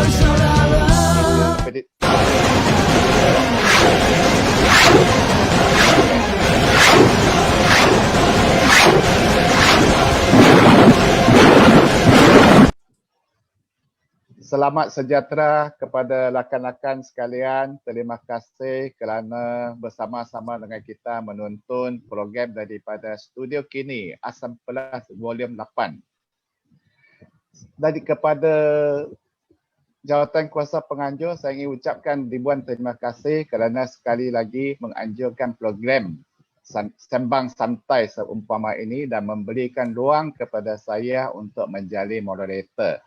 Seperti Selamat sejahtera kepada rakan-rakan sekalian. Terima kasih kerana bersama-sama dengan kita menonton program daripada Studio Kini Asam Pedas Volume 8. Dari kepada Jawatan Kuasa Penganjur, saya ingin ucapkan ribuan terima kasih kerana sekali lagi menganjurkan program Sembang Santai seumpama ini dan memberikan ruang kepada saya untuk menjadi moderator.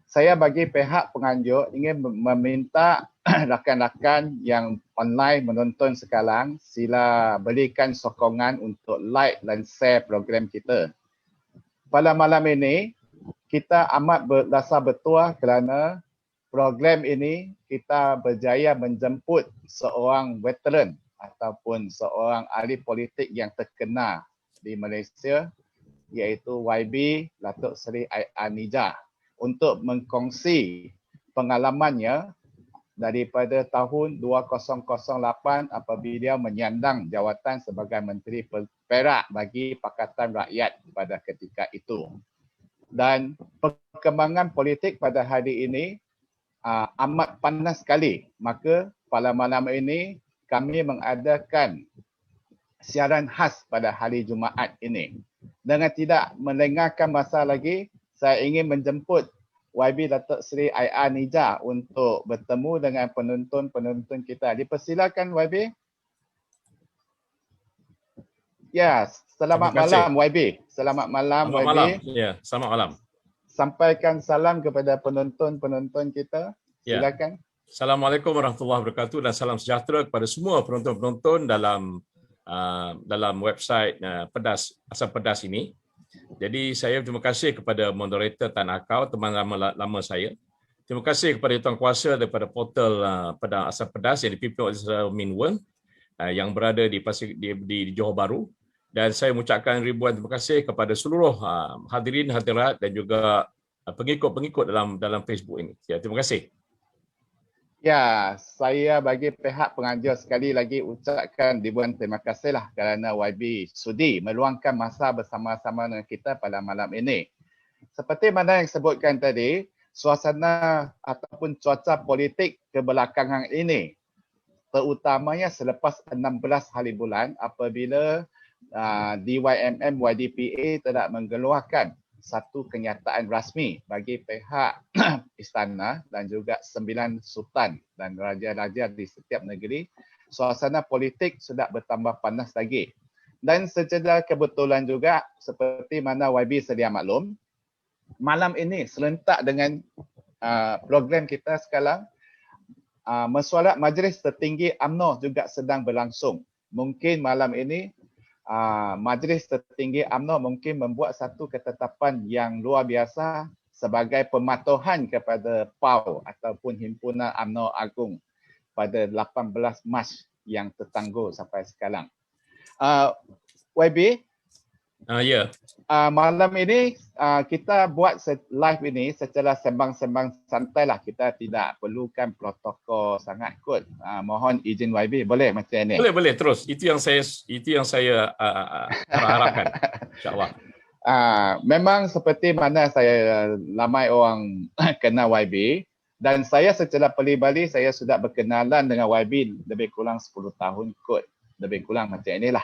Saya bagi pihak penganjur ingin meminta rakan-rakan yang online menonton sekarang, sila berikan sokongan untuk like dan share program kita. Pada malam ini, kita amat berasa bertuah kerana program ini kita berjaya menjemput seorang veteran ataupun seorang ahli politik yang terkenal di Malaysia, iaitu YB Datuk Seri Ai'an Nijah, untuk mengkongsi pengalamannya daripada tahun 2008 apabila menyandang jawatan sebagai Menteri Perak bagi Pakatan Rakyat pada ketika itu. Dan perkembangan politik pada hari ini amat panas sekali. Maka pada malam ini kami mengadakan siaran khas pada hari Jumaat ini. Dengan tidak melengahkan masa lagi, saya ingin menjemput YB Datuk Seri Ai'an Nijah untuk bertemu dengan penonton-penonton kita. Dipersilakan YB. Ya, selamat malam YB. Selamat malam selamat YB. Malam. Ya, selamat malam. Sampaikan salam kepada penonton-penonton kita. Silakan. Ya. Assalamualaikum warahmatullahi wabarakatuh dan salam sejahtera kepada semua penonton-penonton dalam website Pedas Asam Pedas ini. Jadi saya terima kasih kepada moderator Tan Akau, teman lama saya. Terima kasih kepada tuan kuasa daripada portal Pedas Asam Pedas yang dipimpin oleh Saudara Min Wen yang berada di Johor Bahru. Dan saya mengucapkan ribuan terima kasih kepada seluruh hadirin hadirat dan juga pengikut-pengikut dalam Facebook ini. Ya, terima kasih. Ya, saya bagi pihak penganjur sekali lagi ucapkan ribuan terima kasihlah kerana YB sudi meluangkan masa bersama-sama dengan kita pada malam ini. Seperti mana yang sebutkan tadi, suasana ataupun cuaca politik kebelakangan ini, terutamanya selepas 16 hari bulan apabila DYMM YDPA tidak mengeluarkan satu kenyataan rasmi bagi pihak istana dan juga 9 sultan dan raja-raja di setiap negeri, suasana politik sudah bertambah panas lagi. Dan secara kebetulan juga seperti mana YB sedia maklum, malam ini serentak dengan program kita sekarang, mesyuarat Majlis Tertinggi UMNO juga sedang berlangsung. Mungkin malam ini Majlis Tertinggi UMNO mungkin membuat satu ketetapan yang luar biasa sebagai pematuhan kepada PAU ataupun Himpunan UMNO Agung pada 18 Mac yang tertangguh sampai sekarang. YB, Ya. Malam ini kita buat live ini secara sembang-sembang santai lah. Kita tidak perlukan protokol sangat kot. Mohon izin YB, boleh macam ni? Boleh terus. Itu yang saya harapkan. InsyaAllah. Memang seperti mana saya ramai orang kenal YB dan saya secara peribadi saya sudah berkenalan dengan YB lebih kurang 10 tahun kot. Lebih kurang macam inilah.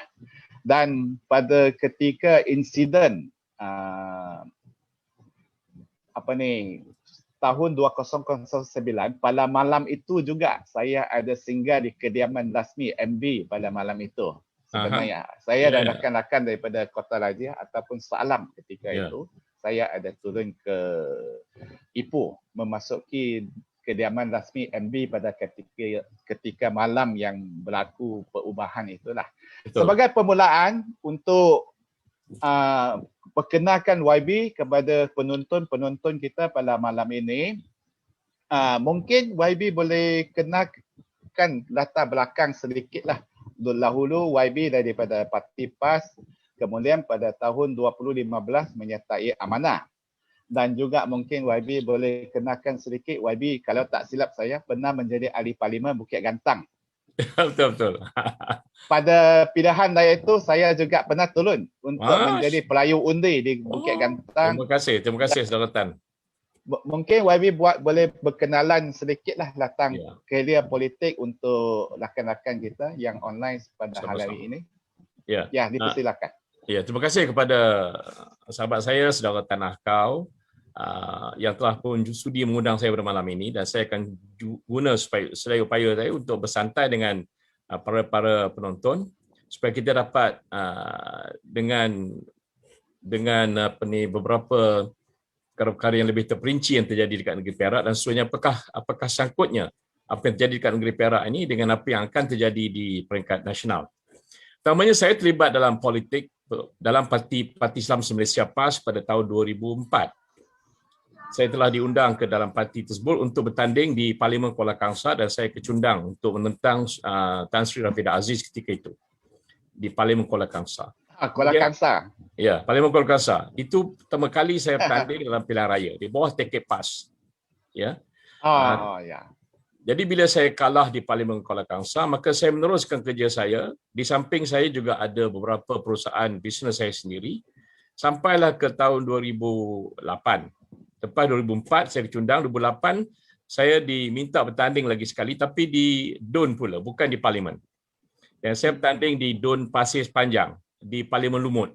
Dan pada ketika insiden tahun 2009, pada malam itu juga saya ada singgah di kediaman rasmi MB pada malam itu. Sebenarnya saya dan rakan-rakan daripada Kota Raja ataupun Salam ketika itu, saya ada turun ke Ipoh memasuki kediaman rasmi MB pada ketika malam yang berlaku perubahan itulah. Betul. Sebagai permulaan untuk perkenalkan YB kepada penonton-penonton kita pada malam ini, mungkin YB boleh kenalkan latar belakang sedikitlah. Dahulu YB daripada Parti PAS, kemudian pada tahun 2015 menyertai amanah. Dan juga mungkin YB boleh kenalkan sedikit, YB kalau tak silap saya pernah menjadi ahli parlimen Bukit Gantang. Betul. Pada pilihan raya itu saya juga pernah turun untuk Mas. menjadi pelayu undi di Bukit Gantang. Terima kasih Saudara Tan. Mungkin YB boleh berkenalan sedikitlah tentang kerjaya politik untuk rakan-rakan kita yang online pada hari ini. Ya, dipersilakan. Terima kasih kepada sahabat saya, Saudara Tan Ahkau, yang telah pun sudi mengundang saya pada malam ini, dan saya akan guna sedaya upaya saya untuk bersantai dengan para penonton supaya kita dapat dengan beberapa perkara yang lebih terperinci yang terjadi dekat negeri Perak, dan sebenarnya apakah sangkutnya apa yang terjadi dekat negeri Perak ini dengan apa yang akan terjadi di peringkat nasional. Pertamanya, saya terlibat dalam politik dalam Parti Islam Malaysia PAS pada tahun 2004. Saya telah diundang ke dalam parti tersebut untuk bertanding di Parlimen Kuala Kangsar, dan saya kecundang untuk menentang Tan Sri Rafidah Aziz ketika itu di Parlimen Kuala Kangsar. Kuala Kangsar. Ya, Parlimen Kuala Kangsar. Itu pertama kali saya bertanding dalam pilihan raya di bawah tiket PAS. Ya. Ya. Jadi bila saya kalah di Parlimen Kuala Kangsar, maka saya meneruskan kerja saya. Di samping saya juga ada beberapa perusahaan bisnes saya sendiri. Sampailah ke tahun 2008. Lepas 2004 saya kecundang, 2008 saya diminta bertanding lagi sekali, tapi di DUN pula, bukan di Parlimen. Dan saya bertanding di DUN Pasir Panjang, di Parlimen Lumut.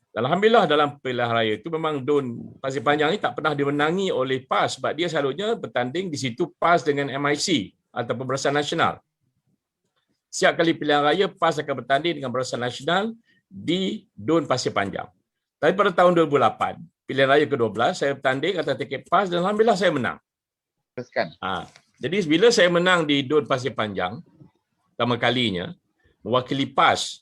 Alhamdulillah dalam pilihan raya itu memang DUN Pasir Panjang ini tak pernah dimenangi oleh PAS, sebab dia selalunya bertanding di situ PAS dengan MIC ataupun Barisan Nasional. Setiap kali pilihan raya PAS akan bertanding dengan Barisan Nasional di DUN Pasir Panjang. Tapi pada tahun 2008, pilihan raya ke-12, saya bertanding atas tiket PAS dan alhamdulillah saya menang. Jadi bila saya menang di DUN Pasir Panjang pertama kalinya mewakili PAS,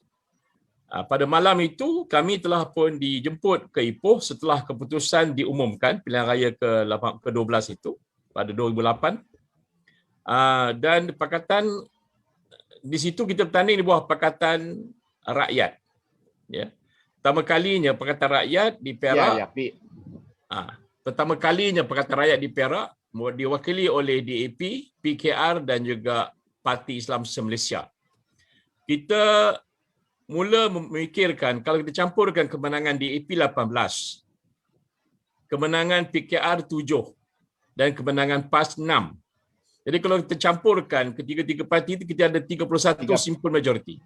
pada malam itu kami telah pun dijemput ke Ipoh setelah keputusan diumumkan pilihan raya ke-12 itu pada 2008. Dan Pakatan di situ kita bertanding di bawah Pakatan Rakyat. Ya. Pertama kalinya Pakatan Rakyat di Perak. Pertama kalinya Pakatan Rakyat di Perak diwakili oleh DAP, PKR dan juga Parti Islam Malaysia. Kita mula memikirkan kalau kita campurkan kemenangan DAP 18, kemenangan PKR 7 dan kemenangan PAS 6. Jadi kalau kita campurkan ketiga-tiga parti itu, kita ada 31 simple majority.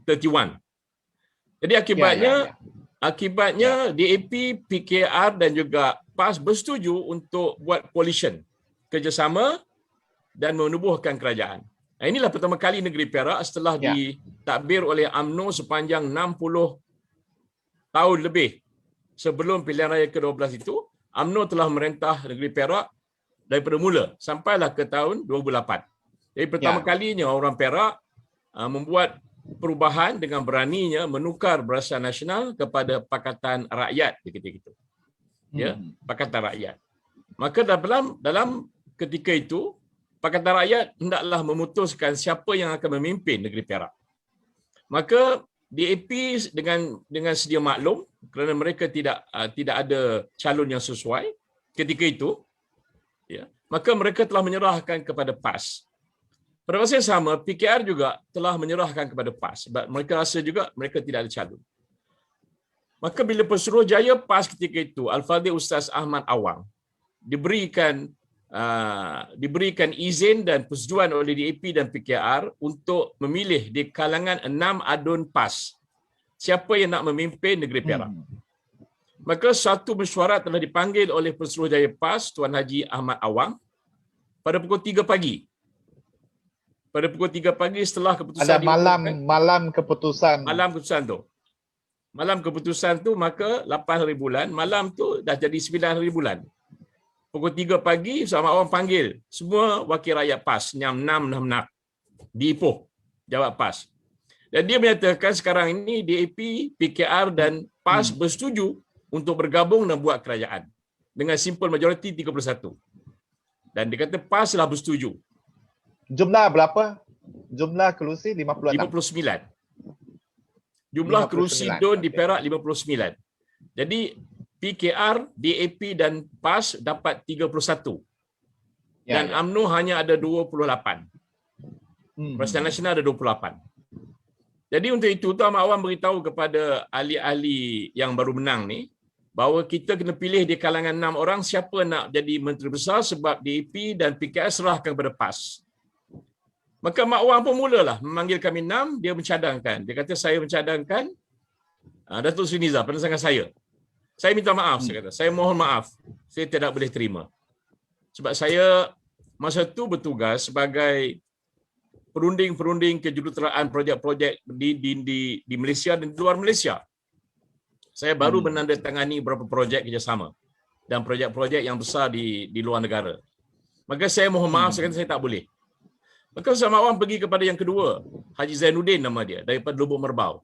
31. Jadi akibatnya DAP, PKR dan juga PAS bersetuju untuk buat coalition, kerjasama dan menubuhkan kerajaan. Inilah pertama kali negeri Perak setelah ditadbir oleh UMNO sepanjang 60 tahun lebih. Sebelum pilihan raya ke-12 itu, UMNO telah merentah negeri Perak daripada mula sampailah ke tahun 2008. Jadi pertama kalinya orang Perak membuat perubahan dengan beraninya menukar Barisan Nasional kepada Pakatan Rakyat ketika itu. Ya, Pakatan Rakyat. Maka dalam ketika itu Pakatan Rakyat hendaklah memutuskan siapa yang akan memimpin negeri Perak. Maka DAP dengan sedia maklum kerana mereka tidak ada calon yang sesuai ketika itu, ya, maka mereka telah menyerahkan kepada PAS. Pada masa yang sama, PKR juga telah menyerahkan kepada PAS sebab mereka rasa juga mereka tidak ada calon. Maka bila Pesuruhjaya PAS ketika itu, Al-Fadhil Ustaz Ahmad Awang diberikan izin dan persetujuan oleh DAP dan PKR untuk memilih di kalangan 6 adun PAS siapa yang nak memimpin negeri Perak. Maka satu mesyuarat telah dipanggil oleh Pesuruhjaya PAS Tuan Haji Ahmad Awang pada pukul 3 pagi. Pada pukul 3 pagi setelah keputusan ada malam keputusan. Malam keputusan tu maka 8 hari bulan, malam tu dah jadi 9 hari bulan. Pukul 3 pagi sama orang panggil semua wakil rakyat PAS yang 6 di Ipoh jawab PAS. Dan dia menyatakan sekarang ini DAP, PKR dan PAS bersetuju untuk bergabung dan buat kerajaan dengan simple majority 31. Dan dia kata PAS lah bersetuju. Jumlah berapa? Jumlah kerusi 56. 59. Jumlah kerusi DUN di Perak 59. Jadi PKR, DAP dan PAS dapat 31. Dan UMNO hanya ada 28. Perasaan Nasional ada 28. Jadi untuk itu Tuan Mak Wan beritahu kepada ahli-ahli yang baru menang ni bahawa kita kena pilih di kalangan 6 orang siapa nak jadi Menteri Besar sebab DAP dan PKR serahkan kepada PAS. Maka Mak Wan pun mulalah memanggil kami 6, dia mencadangkan. Dia kata saya mencadangkan Datuk Seri Nizar pasangan saya. Saya minta maaf, saya kata. Saya mohon maaf. Saya tidak boleh terima. Sebab saya masa itu bertugas sebagai perunding-perunding kejuruteraan projek-projek di Malaysia dan di luar Malaysia. Saya baru menandatangani beberapa projek kerjasama dan projek-projek yang besar di luar negara. Maka saya mohon maaf, saya kata saya tak boleh. Maka Ustaz Mak Wan pergi kepada yang kedua, Haji Zainuddin nama dia, daripada Lubuk Merbau.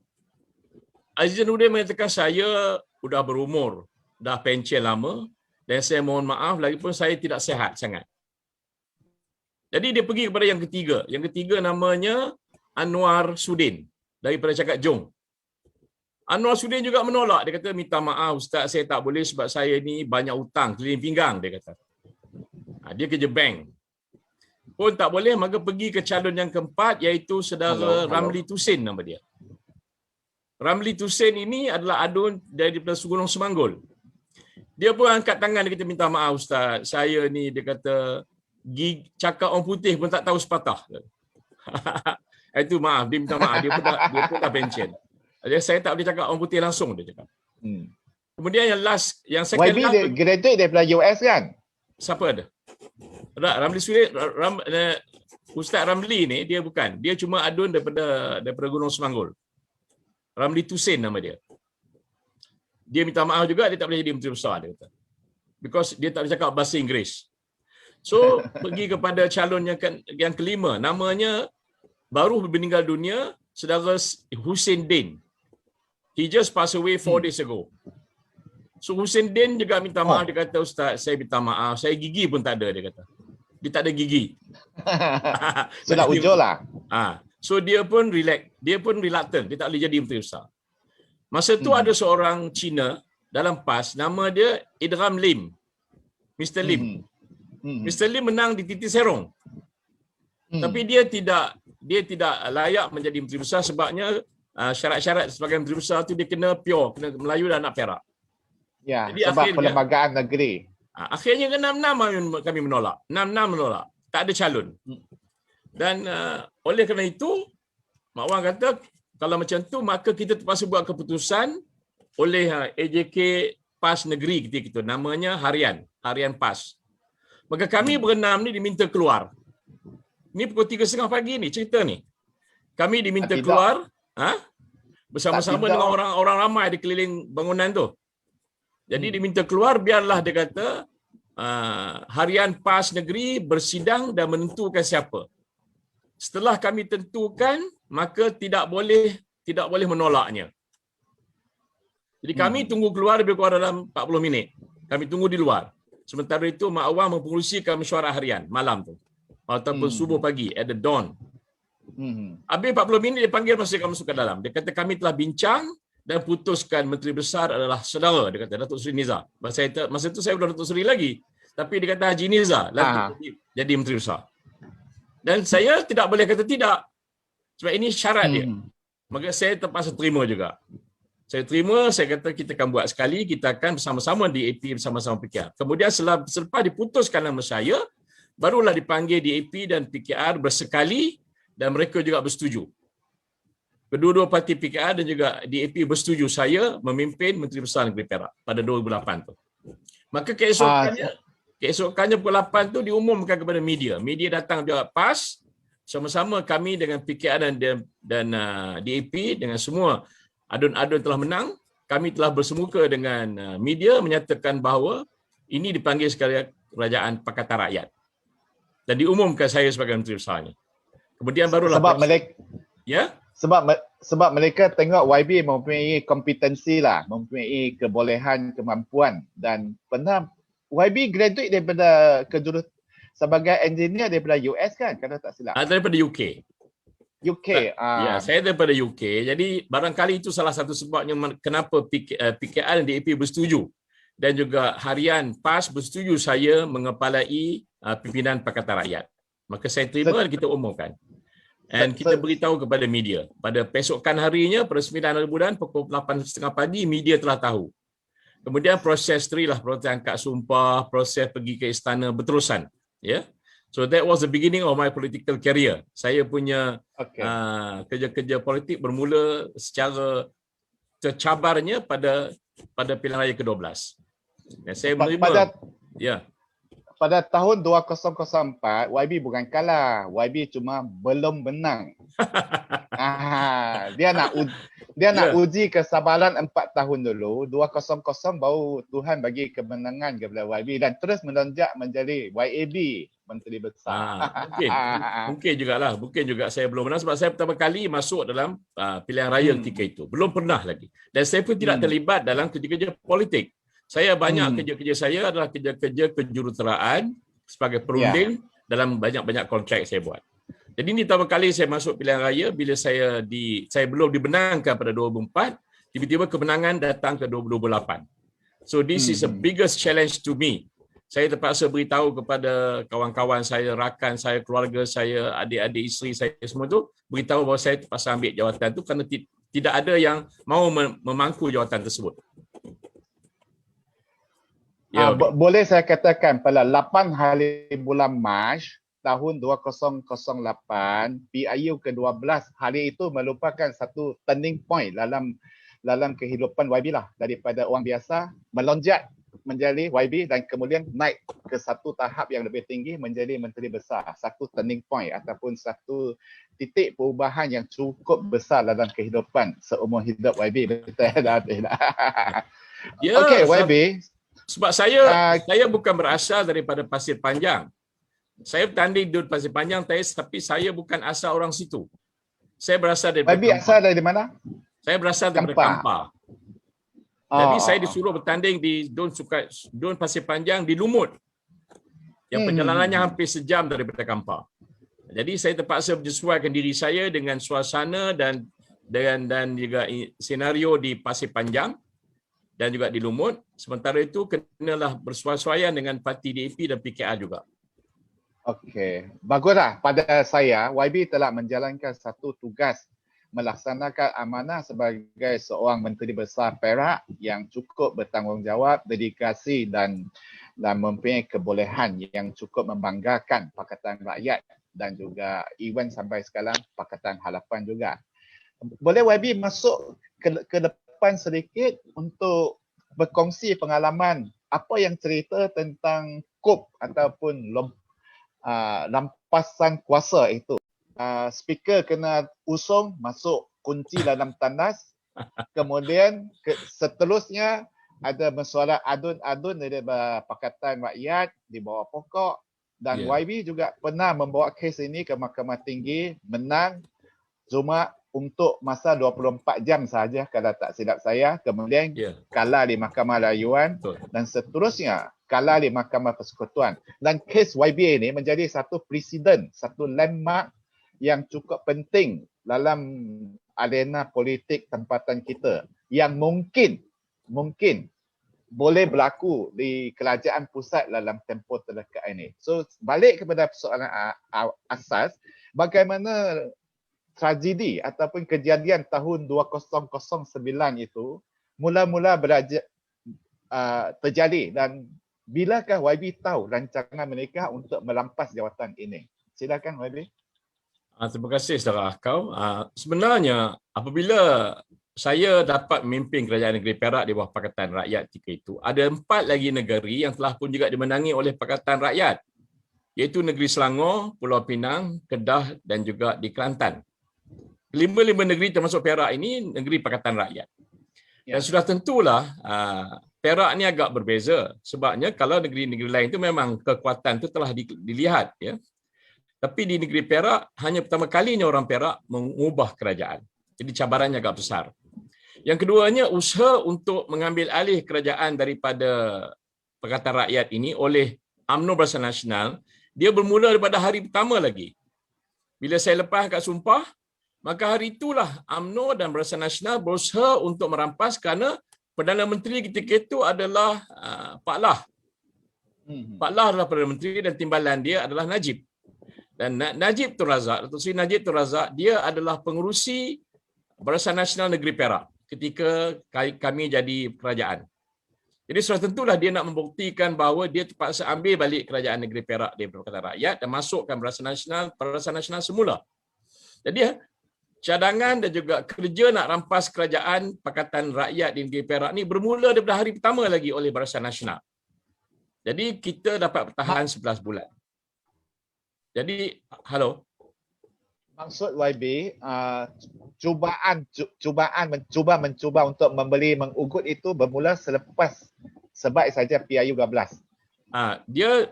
Haji Zainuddin mengatakan saya sudah berumur, dah pencen lama dan saya mohon maaf, lagipun saya tidak sihat sangat. Jadi dia pergi kepada yang ketiga. Yang ketiga namanya Anwar Sudin daripada Cakap Jong. Anwar Sudin juga menolak. Dia kata, minta maaf Ustaz, saya tak boleh sebab saya ni banyak hutang, keliling pinggang, dia kata. Dia kerja bank. Pun tak boleh, maka pergi ke calon yang keempat iaitu saudara Ramli Tusin nama dia. Ramli Tusin ini adalah adun daripada Gunung Semanggul. Dia pun angkat tangan, dia kata, minta maaf Ustaz, saya ni, dia kata, cakap orang putih pun tak tahu sepatah. Itu maaf, dia minta maaf, dia pun dah pencen. Saya tak boleh cakap orang putih langsung, dia cakap. Kemudian yang last, yang second YB last, dia graduate daripada US kan? siapa ada? Ramli Sulit, Ustaz Ramli ni dia bukan, dia cuma adun daripada Gunung Semanggul. Ramli Tusin nama dia. Dia minta maaf juga, dia tak boleh jadi Menteri Besar, dia kata. Because dia tak boleh cakap bahasa Inggeris. So, pergi kepada calon yang kelima. Namanya baru meninggal dunia, saudara Hussein Din. He just passed away 4 days ago. So, Hussein Din juga minta maaf. Dia kata, Ustaz, saya minta maaf. Saya gigi pun tak ada, dia kata. Dia tak ada gigi. So, nak ujol lah. So, dia pun reluctant. Dia tak boleh jadi Menteri Besar. Masa tu ada seorang Cina dalam PAS, nama dia Idram Lim. Mr. Lim. Mr. Lim menang di Titi Serong. Tapi dia tidak layak menjadi Menteri Besar sebabnya syarat-syarat sebagai Menteri Besar tu dia kena pure, kena Melayu dan anak Perak. Ya, jadi sebab akhirnya, perlembagaan negeri. Akhirnya ke 6-6 kami menolak. 6-6 menolak. Tak ada calon. Dan oleh kerana itu, Mak Wan kata, kalau macam tu, maka kita terpaksa buat keputusan oleh AJK PAS Negeri ketika itu. Namanya Harian PAS. Maka kami berenam ni diminta keluar. Ni pukul 3:30 pagi ni cerita ni. Kami diminta keluar bersama-sama dengan orang ramai di keliling bangunan tu. Jadi diminta keluar, biarlah dia kata Harian PAS Negeri bersidang dan menentukan siapa. Setelah kami tentukan, maka tidak boleh menolaknya. Jadi kami tunggu keluar lebih kurang dalam 40 minit. Kami tunggu di luar. Sementara itu Mak Wan mempengerusikan mesyuarat harian malam tu. Ataupun subuh pagi, at the dawn. Habis 40 minit dia panggil masa kami masuk ke dalam. Dia kata kami telah bincang dan putuskan Menteri Besar adalah saudara. Dia kata Datuk Seri Nizar. Masa itu saya belum Datuk Seri lagi. Tapi dia kata Haji Nizar jadi Menteri Besar. Dan saya tidak boleh kata tidak. Sebab ini syarat dia. Maka saya terpaksa terima juga. Saya terima, saya kata kita akan buat sekali, kita akan bersama-sama DAP bersama-sama PKR. Kemudian selepas diputuskan nama saya, barulah dipanggil DAP dan PKR bersekali dan mereka juga bersetuju. Kedua-dua parti PKR dan juga DAP bersetuju saya memimpin Menteri Besar Negeri Perak pada 2008 tu. Maka keesokannya pukul 8 tu diumumkan kepada media. Media datang juga PAS, sama-sama kami dengan PKR dan DAP dengan semua adun-adun telah menang, kami telah bersemuka dengan media menyatakan bahawa ini dipanggil sekali Kerajaan Pakatan Rakyat. Dan diumumkan saya sebagai Menteri Besarnya. Kemudian barulah sebab mereka tengok YB mempunyai kompetensi lah, mempunyai kebolehan, kemampuan dan pernah YB graduate daripada sebagai engineer daripada US kan, kalau tak silap. Daripada UK. Ya, saya daripada UK. Jadi barangkali itu salah satu sebabnya kenapa PKR dan DAP bersetuju dan juga harian PAS bersetuju saya mengepalai pimpinan Pakatan Rakyat. Maka saya terima dan kita umumkan. Dan kita beritahu kepada media. Pada besokan harinya, pada 9 hari bulan, pukul 8.30 pagi, media telah tahu. Kemudian proses terilah, proses angkat sumpah, proses pergi ke istana berterusan. Ya. So that was the beginning of my political career. Saya punya kerja-kerja politik bermula secara tercabarnya pada pilihan raya ke-12. Dan saya menerima. Pada tahun 2004, YB bukan kalah. YB cuma belum menang. Dia nak uji kesabaran 4 tahun dulu. 200 baru Tuhan bagi kemenangan kepada YB dan terus melonjak menjadi YAB, Menteri Besar. Mungkin jugalah. Mungkin juga saya belum menang sebab saya pertama kali masuk dalam pilihan raya ketika itu. Belum pernah lagi. Dan saya pun tidak terlibat dalam kerja-kerja politik. Saya banyak kerja-kerja saya adalah kerja-kerja kejuruteraan sebagai perunding dalam banyak-banyak kontrak saya buat. Jadi ini pertama kali saya masuk pilihan raya bila saya belum dibenangkan pada 2004, tiba-tiba kemenangan datang ke 2028. So this is the biggest challenge to me. Saya terpaksa beritahu kepada kawan-kawan saya, rakan saya, keluarga saya, adik-adik isteri saya semua tu, beritahu bahawa saya terpaksa ambil jawatan tu kerana tidak ada yang mahu memangku jawatan tersebut. Boleh saya katakan pada 8 hari bulan Mac tahun 2008, PIU ke-12, hari itu merupakan satu turning point dalam kehidupan YB lah. Daripada orang biasa melonjak menjadi YB dan kemudian naik ke satu tahap yang lebih tinggi menjadi Menteri Besar. Satu turning point ataupun satu titik perubahan yang cukup besar dalam kehidupan seumur hidup YB. Betul tak? Okey, YB. Sebab saya bukan berasal daripada Pasir Panjang. Saya bertanding di Pasir Panjang, tapi saya bukan asal orang situ. Saya berasal dari YB asal dari mana? Saya berasal dari Kampar. Jadi saya disuruh bertanding di Dun Pasir Panjang di Lumut. Yang perjalanannya hampir sejam daripada Kampar. Jadi saya terpaksa menyesuaikan diri saya dengan suasana dan juga senario di Pasir Panjang dan juga di Lumut. Sementara itu kenalah bersesuaian dengan parti DAP dan PKR juga. Okey, baguslah. Pada saya, YB telah menjalankan satu tugas melaksanakan amanah sebagai seorang Menteri Besar Perak yang cukup bertanggungjawab, dedikasi dan mempunyai kebolehan yang cukup membanggakan Pakatan Rakyat dan juga even sampai sekarang Pakatan Harapan juga. Boleh YB masuk ke depan sedikit untuk berkongsi pengalaman apa yang cerita tentang kop ataupun lampasan kuasa itu. Speaker kena usung masuk kunci dalam tandas. Kemudian seterusnya ada mesyuarat adun-adun daripada Pakatan Rakyat di bawah pokok dan YB juga pernah membawa kes ini ke Mahkamah Tinggi, menang cuma untuk masa 24 jam sahaja kalau tak silap saya. Kemudian kalah di Mahkamah Rayuan dan seterusnya kalah di Mahkamah Persekutuan. Dan kes YB ini menjadi satu presiden, satu landmark yang cukup penting dalam arena politik tempatan kita yang mungkin boleh berlaku di kerajaan pusat dalam tempoh terdekat ini. So balik kepada persoalan asas, bagaimana tragedi ataupun kejadian tahun 2009 itu mula-mula terjadi dan bilakah YB tahu rancangan mereka untuk melampas jawatan ini? Silakan YB. Terima kasih saudara Akau. Sebenarnya apabila saya dapat memimpin kerajaan negeri Perak di bawah Pakatan Rakyat ketika itu, ada 4 lagi negeri yang telah pun juga dimenangi oleh Pakatan Rakyat, iaitu negeri Selangor, Pulau Pinang, Kedah dan juga di Kelantan. 5 negeri termasuk Perak ini negeri Pakatan Rakyat. Dan sudah tentulah Perak ni agak berbeza. Sebabnya kalau negeri-negeri lain itu memang kekuatan itu telah dilihat. Ya. Tapi di negeri Perak, hanya pertama kalinya orang Perak mengubah kerajaan. Jadi cabarannya agak besar. Yang keduanya, usaha untuk mengambil alih kerajaan daripada Pakatan Rakyat ini oleh UMNO Barisan Nasional, dia bermula daripada hari pertama lagi. Bila saya lepas kat sumpah, maka hari itulah UMNO dan Barisan Nasional berusaha untuk merampas kerana Perdana Menteri ketika itu adalah Pak Lah. Pak Lah adalah Perdana Menteri dan timbalan dia adalah Najib. Dan Najib Tun Razak, Datuk Seri Najib Tun Razak, dia adalah pengerusi Barisan Nasional Negeri Perak ketika kami jadi kerajaan. Jadi sudah tentulah dia nak membuktikan bahawa dia terpaksa ambil balik kerajaan negeri Perak daripada Pakatan Rakyat dan masukkan Barisan Nasional semula. Jadi cadangan dan juga kerja nak rampas kerajaan Pakatan Rakyat di negeri Perak ni bermula daripada hari pertama lagi oleh Barisan Nasional. Jadi kita dapat bertahan 11 bulan. Jadi, halo. Maksud YB, mencuba untuk membeli mengugut itu bermula selepas sebaik saja PIU 12. Dia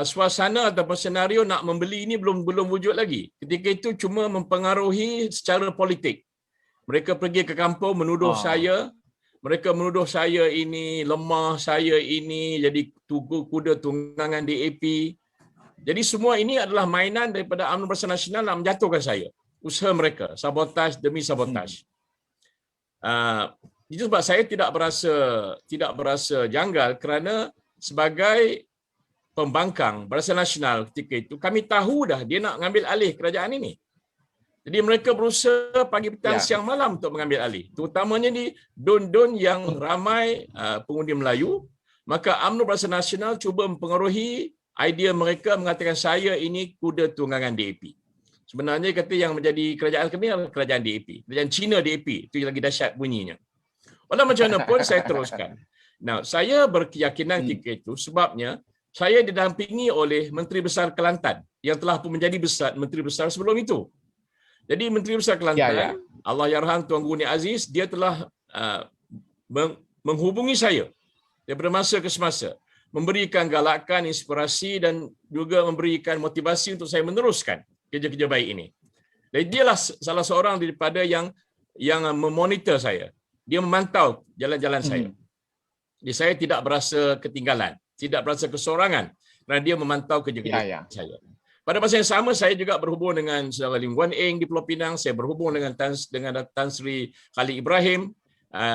suasana ataupun senario nak membeli ini belum wujud lagi. Ketika itu cuma mempengaruhi secara politik. Mereka pergi ke kampung menuduh saya. Mereka menuduh saya ini lemah, saya ini jadi kuda tunggangan DAP. Jadi semua ini adalah mainan daripada UMNO Barisan Nasional nak menjatuhkan saya. Usaha mereka, sabotaj demi sabotaj. Itu sebab saya tidak berasa janggal kerana sebagai pembangkang Barisan Nasional ketika itu, kami tahu dah dia nak mengambil alih kerajaan ini. Jadi mereka berusaha pagi, petang, siang, malam untuk mengambil alih. Terutamanya di don-don yang ramai pengundi Melayu. Maka UMNO Barisan Nasional cuba mempengaruhi idea mereka mengatakan saya ini kuda tunggangan DAP. Sebenarnya kata yang menjadi kerajaan kami adalah kerajaan DAP. Kerajaan Cina DAP. Itu lagi dahsyat bunyinya. Walau macam mana pun saya teruskan. Nah, saya berkeyakinan ketika itu sebabnya saya didampingi oleh Menteri Besar Kelantan yang telah pun menjadi Menteri Besar sebelum itu. Jadi Menteri Besar Kelantan, Allahyarham Tuan Guru Nik Aziz, dia telah menghubungi saya daripada masa ke semasa, memberikan galakan, inspirasi dan juga memberikan motivasi untuk saya meneruskan kerja-kerja baik ini. Jadi dialah salah seorang daripada yang memonitor saya. Dia memantau jalan-jalan saya. Jadi saya tidak berasa ketinggalan, tidak berasa kesorangan kerana dia memantau kerja-kerja saya. Pada masa yang sama saya juga berhubung dengan Saudara Lim Guan Eng di Pulau Pinang, saya berhubung dengan Tan Sri Khalid Ibrahim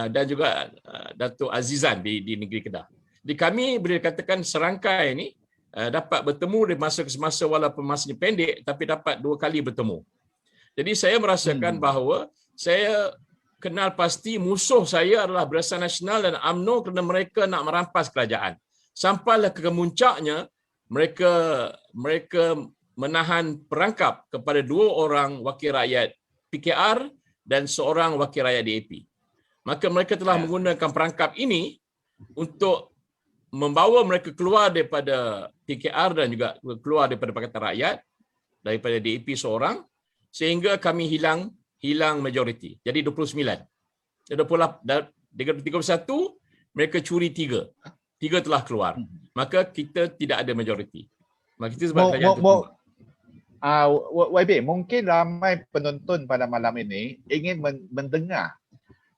dan juga Datuk Azizan di negeri Kedah. Jadi kami boleh katakan serangkai ini dapat bertemu di masa ke semasa walaupun masanya pendek tapi dapat 2 kali bertemu. Jadi saya merasakan bahawa saya kenal pasti musuh saya adalah Barisan Nasional dan UMNO kerana mereka nak merampas kerajaan. Sampailah ke kemuncaknya mereka menahan perangkap kepada 2 orang wakil rakyat PKR dan seorang wakil rakyat DAP. Maka mereka telah menggunakan perangkap ini untuk membawa mereka keluar daripada PKR dan juga keluar daripada Pakatan Rakyat, daripada DAP seorang, sehingga kami hilang majoriti. Jadi 29. 31 mereka curi 3. 3 telah keluar. Maka kita tidak ada majoriti. Maka itu sebab kerajaan itu. YB, mungkin ramai penonton pada malam ini ingin mendengar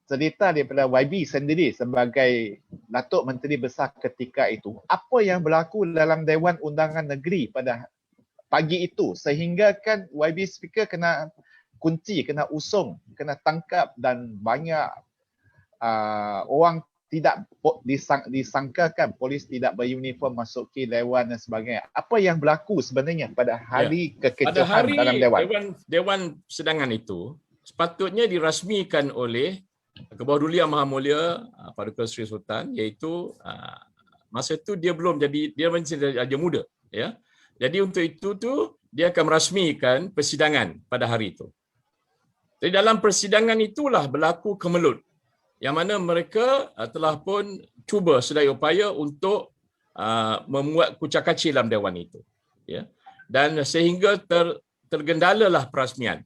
cerita daripada YB sendiri sebagai Datuk Menteri Besar ketika itu. Apa yang berlaku dalam Dewan Undangan Negeri pada pagi itu sehingga kan YB Speaker kena kunci, kena usung, kena tangkap dan banyak orang tidak disangkakan polis tidak beruniform masuki Dewan dan sebagainya. Apa yang berlaku sebenarnya pada hari kekecohan dalam Dewan? Dewan Sedangan itu sepatutnya dirasmikan oleh Kebawah Yang Maha Mulia Paduka Seri Sultan, iaitu masa itu dia belum jadi, dia masih Raja Muda, ya. Jadi untuk itu dia akan merasmikan persidangan pada hari itu. Jadi dalam persidangan itulah berlaku kemelut yang mana mereka telah pun cuba sedaya upaya untuk memuat kucak-kacir dalam dewan itu, ya. Dan sehingga tergendalalah perasmian.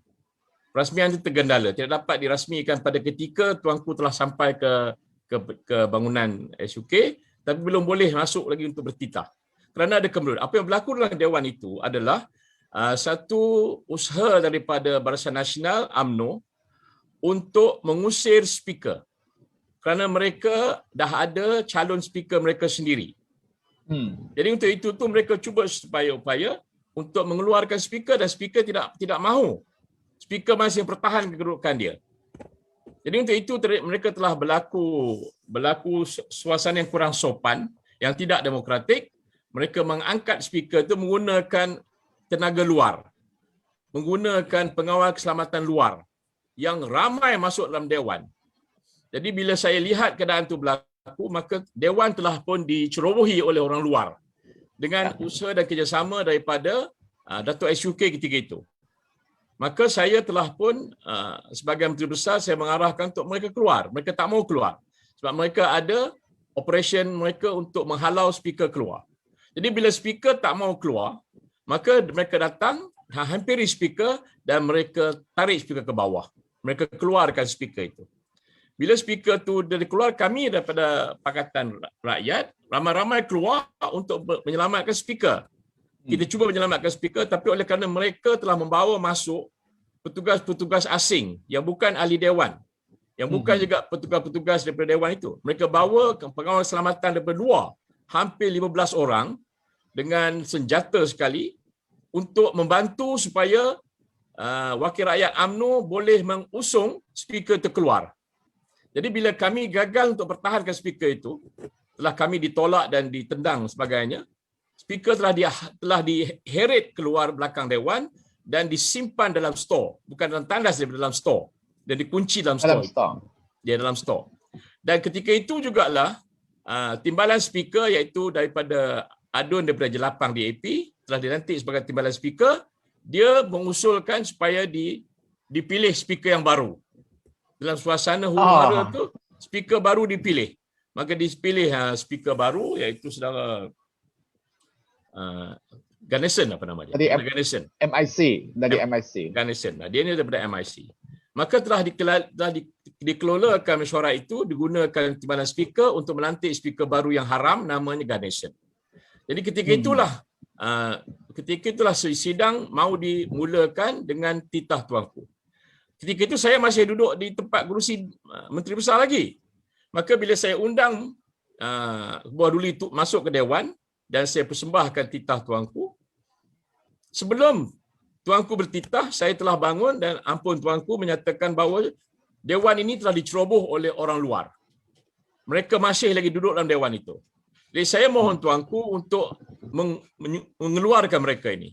Perasmian itu tergendala, tidak dapat dirasmikan pada ketika Tuanku telah sampai ke bangunan SUK, tapi belum boleh masuk lagi untuk bertitah. Kerana ada kemelut. Apa yang berlaku dalam dewan itu adalah satu usaha daripada Barisan Nasional UMNO untuk mengusir speaker. Kerana mereka dah ada calon speaker mereka sendiri. Jadi untuk itu mereka cuba supaya untuk mengeluarkan speaker dan speaker tidak mahu. Speaker masih pertahan kedudukan dia. Jadi untuk itu mereka telah berlaku suasana yang kurang sopan, yang tidak demokratik. Mereka mengangkat speaker itu menggunakan tenaga luar, menggunakan pengawal keselamatan luar yang ramai masuk dalam dewan. Jadi bila saya lihat keadaan itu berlaku, maka dewan telah pun dicerobohi oleh orang luar dengan usaha dan kerjasama daripada Datuk SUK ketika itu. Maka saya telah pun sebagai Menteri Besar, saya mengarahkan untuk mereka keluar. Mereka tak mau keluar sebab mereka ada operation mereka untuk menghalau speaker keluar. Jadi bila speaker tak mau keluar, maka mereka datang, hampiri speaker dan mereka tarik speaker ke bawah. Mereka keluarkan speaker itu. Bila speaker itu dari keluar, kami daripada Pakatan Rakyat ramai-ramai keluar untuk menyelamatkan speaker. Kita cuba menyelamatkan speaker, tapi oleh kerana mereka telah membawa masuk petugas-petugas asing yang bukan ahli dewan, yang bukan juga petugas-petugas daripada dewan itu. Mereka bawa pengawal keselamatan daripada luar, hampir 15 orang dengan senjata sekali untuk membantu supaya wakil rakyat UMNO boleh mengusung speaker itu keluar. Jadi bila kami gagal untuk pertahankan speaker itu, telah kami ditolak dan ditendang sebagainya, speaker telah diheret keluar belakang dewan dan disimpan dalam store, bukan dalam tandas, daripada dalam store, dan dikunci dalam store. Dia dalam store. Dan ketika itu jugalah timbalan speaker, iaitu daripada adun daripada Jelapang DAP telah dilantik sebagai timbalan speaker. Dia mengusulkan supaya dipilih speaker yang baru. Dalam suasana huru-hara tu, speaker baru dipilih. Maka dipilih speaker baru, iaitu saudara Ganesan, apa nama dia? Ganesan. MIC, dari MIC. Ganesan. Dia ni daripada MIC. Maka telah dikelolakan mesyuarat itu, digunakan timbalan speaker untuk melantik speaker baru yang haram, namanya Ganesan. Jadi ketika itulah sidang mau dimulakan dengan titah tuanku. Ketika itu saya masih duduk di tempat kerusi Menteri Besar lagi. Maka bila saya undang Buah Duli itu masuk ke dewan dan saya persembahkan titah tuanku, sebelum tuanku bertitah, saya telah bangun dan ampun tuanku menyatakan bahawa dewan ini telah diceroboh oleh orang luar. Mereka masih lagi duduk dalam dewan itu. Jadi saya mohon tuanku untuk mengeluarkan mereka ini.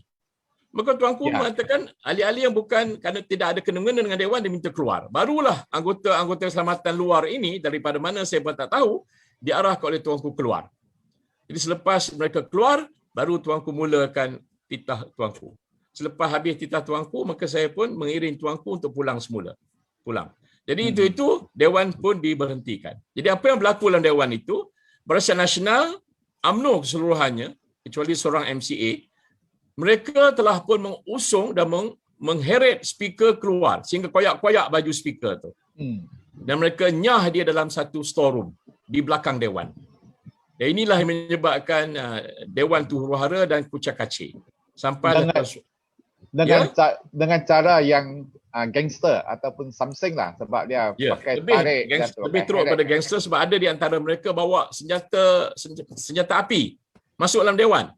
Maka tuanku mengatakan ahli-ahli yang bukan, kerana tidak ada kena-mengena dengan dewan, dia minta keluar. Barulah anggota-anggota keselamatan luar ini, daripada mana saya pun tak tahu, diarahkan oleh tuanku keluar. Jadi selepas mereka keluar, baru tuanku mulakan titah tuanku. Selepas habis titah tuanku, maka saya pun mengiring tuanku untuk pulang semula. Pulang. Jadi itu dewan pun diberhentikan. Jadi apa yang berlaku dalam dewan itu, Barisan Nasional, UMNO keseluruhannya, kecuali seorang MCA, mereka telah pun mengusung dan mengheret speaker keluar sehingga koyak-koyak baju speaker tu. Dan mereka nyah dia dalam satu storeroom di belakang dewan. Dan inilah yang menyebabkan dewan tu huru-hara dan kucak-kacir. Sampai dengan cara yang gangster ataupun something lah, sebab dia pakai tarik lebih teruk pada gangster, sebab ada di antara mereka bawa senjata api masuk dalam dewan.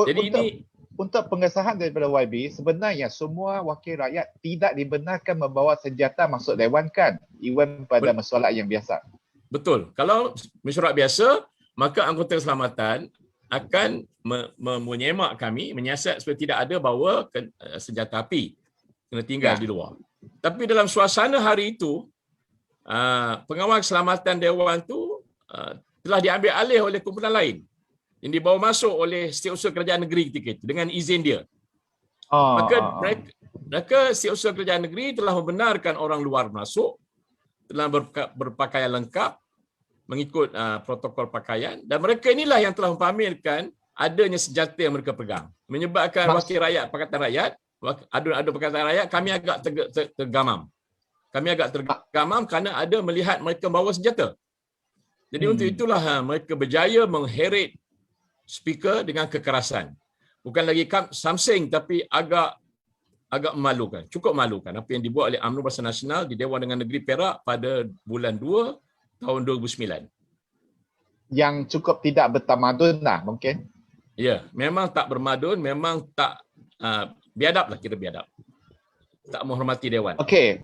Jadi untuk pengesahan daripada YB, sebenarnya semua wakil rakyat tidak dibenarkan membawa senjata masuk dewan kan, even pada mesyuarat yang biasa. Betul. Kalau mesyuarat biasa, maka anggota keselamatan akan menyemak kami, menyiasat supaya tidak ada bawa senjata api, kena tinggal di luar. Tapi dalam suasana hari itu, pengawal keselamatan dewan tu telah diambil alih oleh kumpulan lain yang dibawa masuk oleh Setiausaha Kerajaan Negeri ketika itu dengan izin dia. Maka Setiausaha Kerajaan Negeri telah membenarkan orang luar masuk, telah berpakaian lengkap, mengikut protokol pakaian, dan mereka inilah yang telah mempamerkan adanya senjata yang mereka pegang. Menyebabkan wakil rakyat, Pakatan Rakyat, ada Pakatan Rakyat, kami agak tergamam. Kami agak tergamam kerana ada melihat mereka bawa senjata. Jadi untuk itulah mereka berjaya mengheret speaker dengan kekerasan. Bukan lagi something, tapi agak memalukan, cukup memalukan apa yang dibuat oleh UMNO Barisan Nasional di Dewan Undangan Negeri Perak pada bulan 2 tahun 2009. Yang cukup tidak bertamadun lah mungkin. Ya, memang tak bermadun, memang tak biadab lah, kira biadab. Tak menghormati dewan. Okey.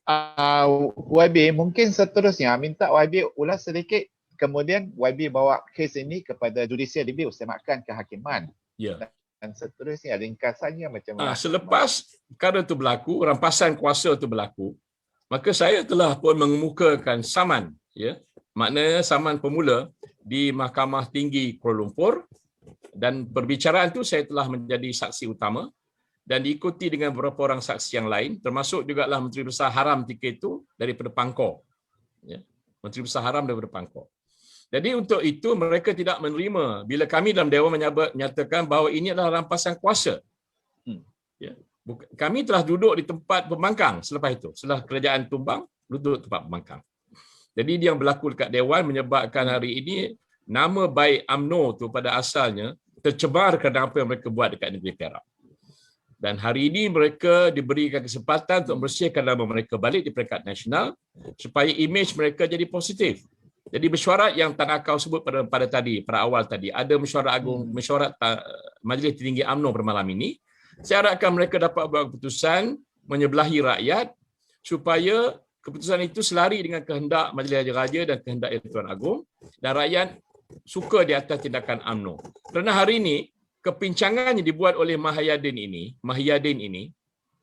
YB mungkin seterusnya minta YB ulas sedikit, kemudian YB bawa kes ini kepada judicial review, semakan kehakiman. Ya. Dan seterusnya ringkasannya macam mana? Selepas perkara itu berlaku, rampasan kuasa itu berlaku, maka saya telah pun mengemukakan saman, ya, maknanya saman pemula di Mahkamah Tinggi Kuala Lumpur, dan perbicaraan itu saya telah menjadi saksi utama dan diikuti dengan beberapa orang saksi yang lain, termasuk jugalah Menteri Besar Haram ketika itu daripada Pangkor. Ya, Menteri Besar Haram daripada Pangkor. Jadi untuk itu mereka tidak menerima bila kami dalam Dewan menyatakan bahawa ini adalah rampasan kuasa. Ya. Kami telah duduk di tempat pembangkang selepas itu. Setelah kerajaan tumbang, duduk tempat pembangkang. Jadi yang berlaku dekat Dewan menyebabkan hari ini nama baik UMNO tu pada asalnya tercemar kerana apa yang mereka buat dekat negeri Perak. Dan hari ini mereka diberikan kesempatan untuk membersihkan nama mereka balik di peringkat nasional supaya imej mereka jadi positif. Jadi mesyuarat yang Tan Akau sebut pada awal tadi, ada mesyuarat agung, mesyuarat Majlis Tertinggi UMNO pada malam ini. Saya harapkan mereka dapat buat keputusan menyebelahi rakyat supaya keputusan itu selari dengan kehendak Majlis Raja dan kehendak Tuan Agong, dan rakyat suka di atas tindakan UMNO. Kerana hari ini kepincangan yang dibuat oleh Mahiyadin ini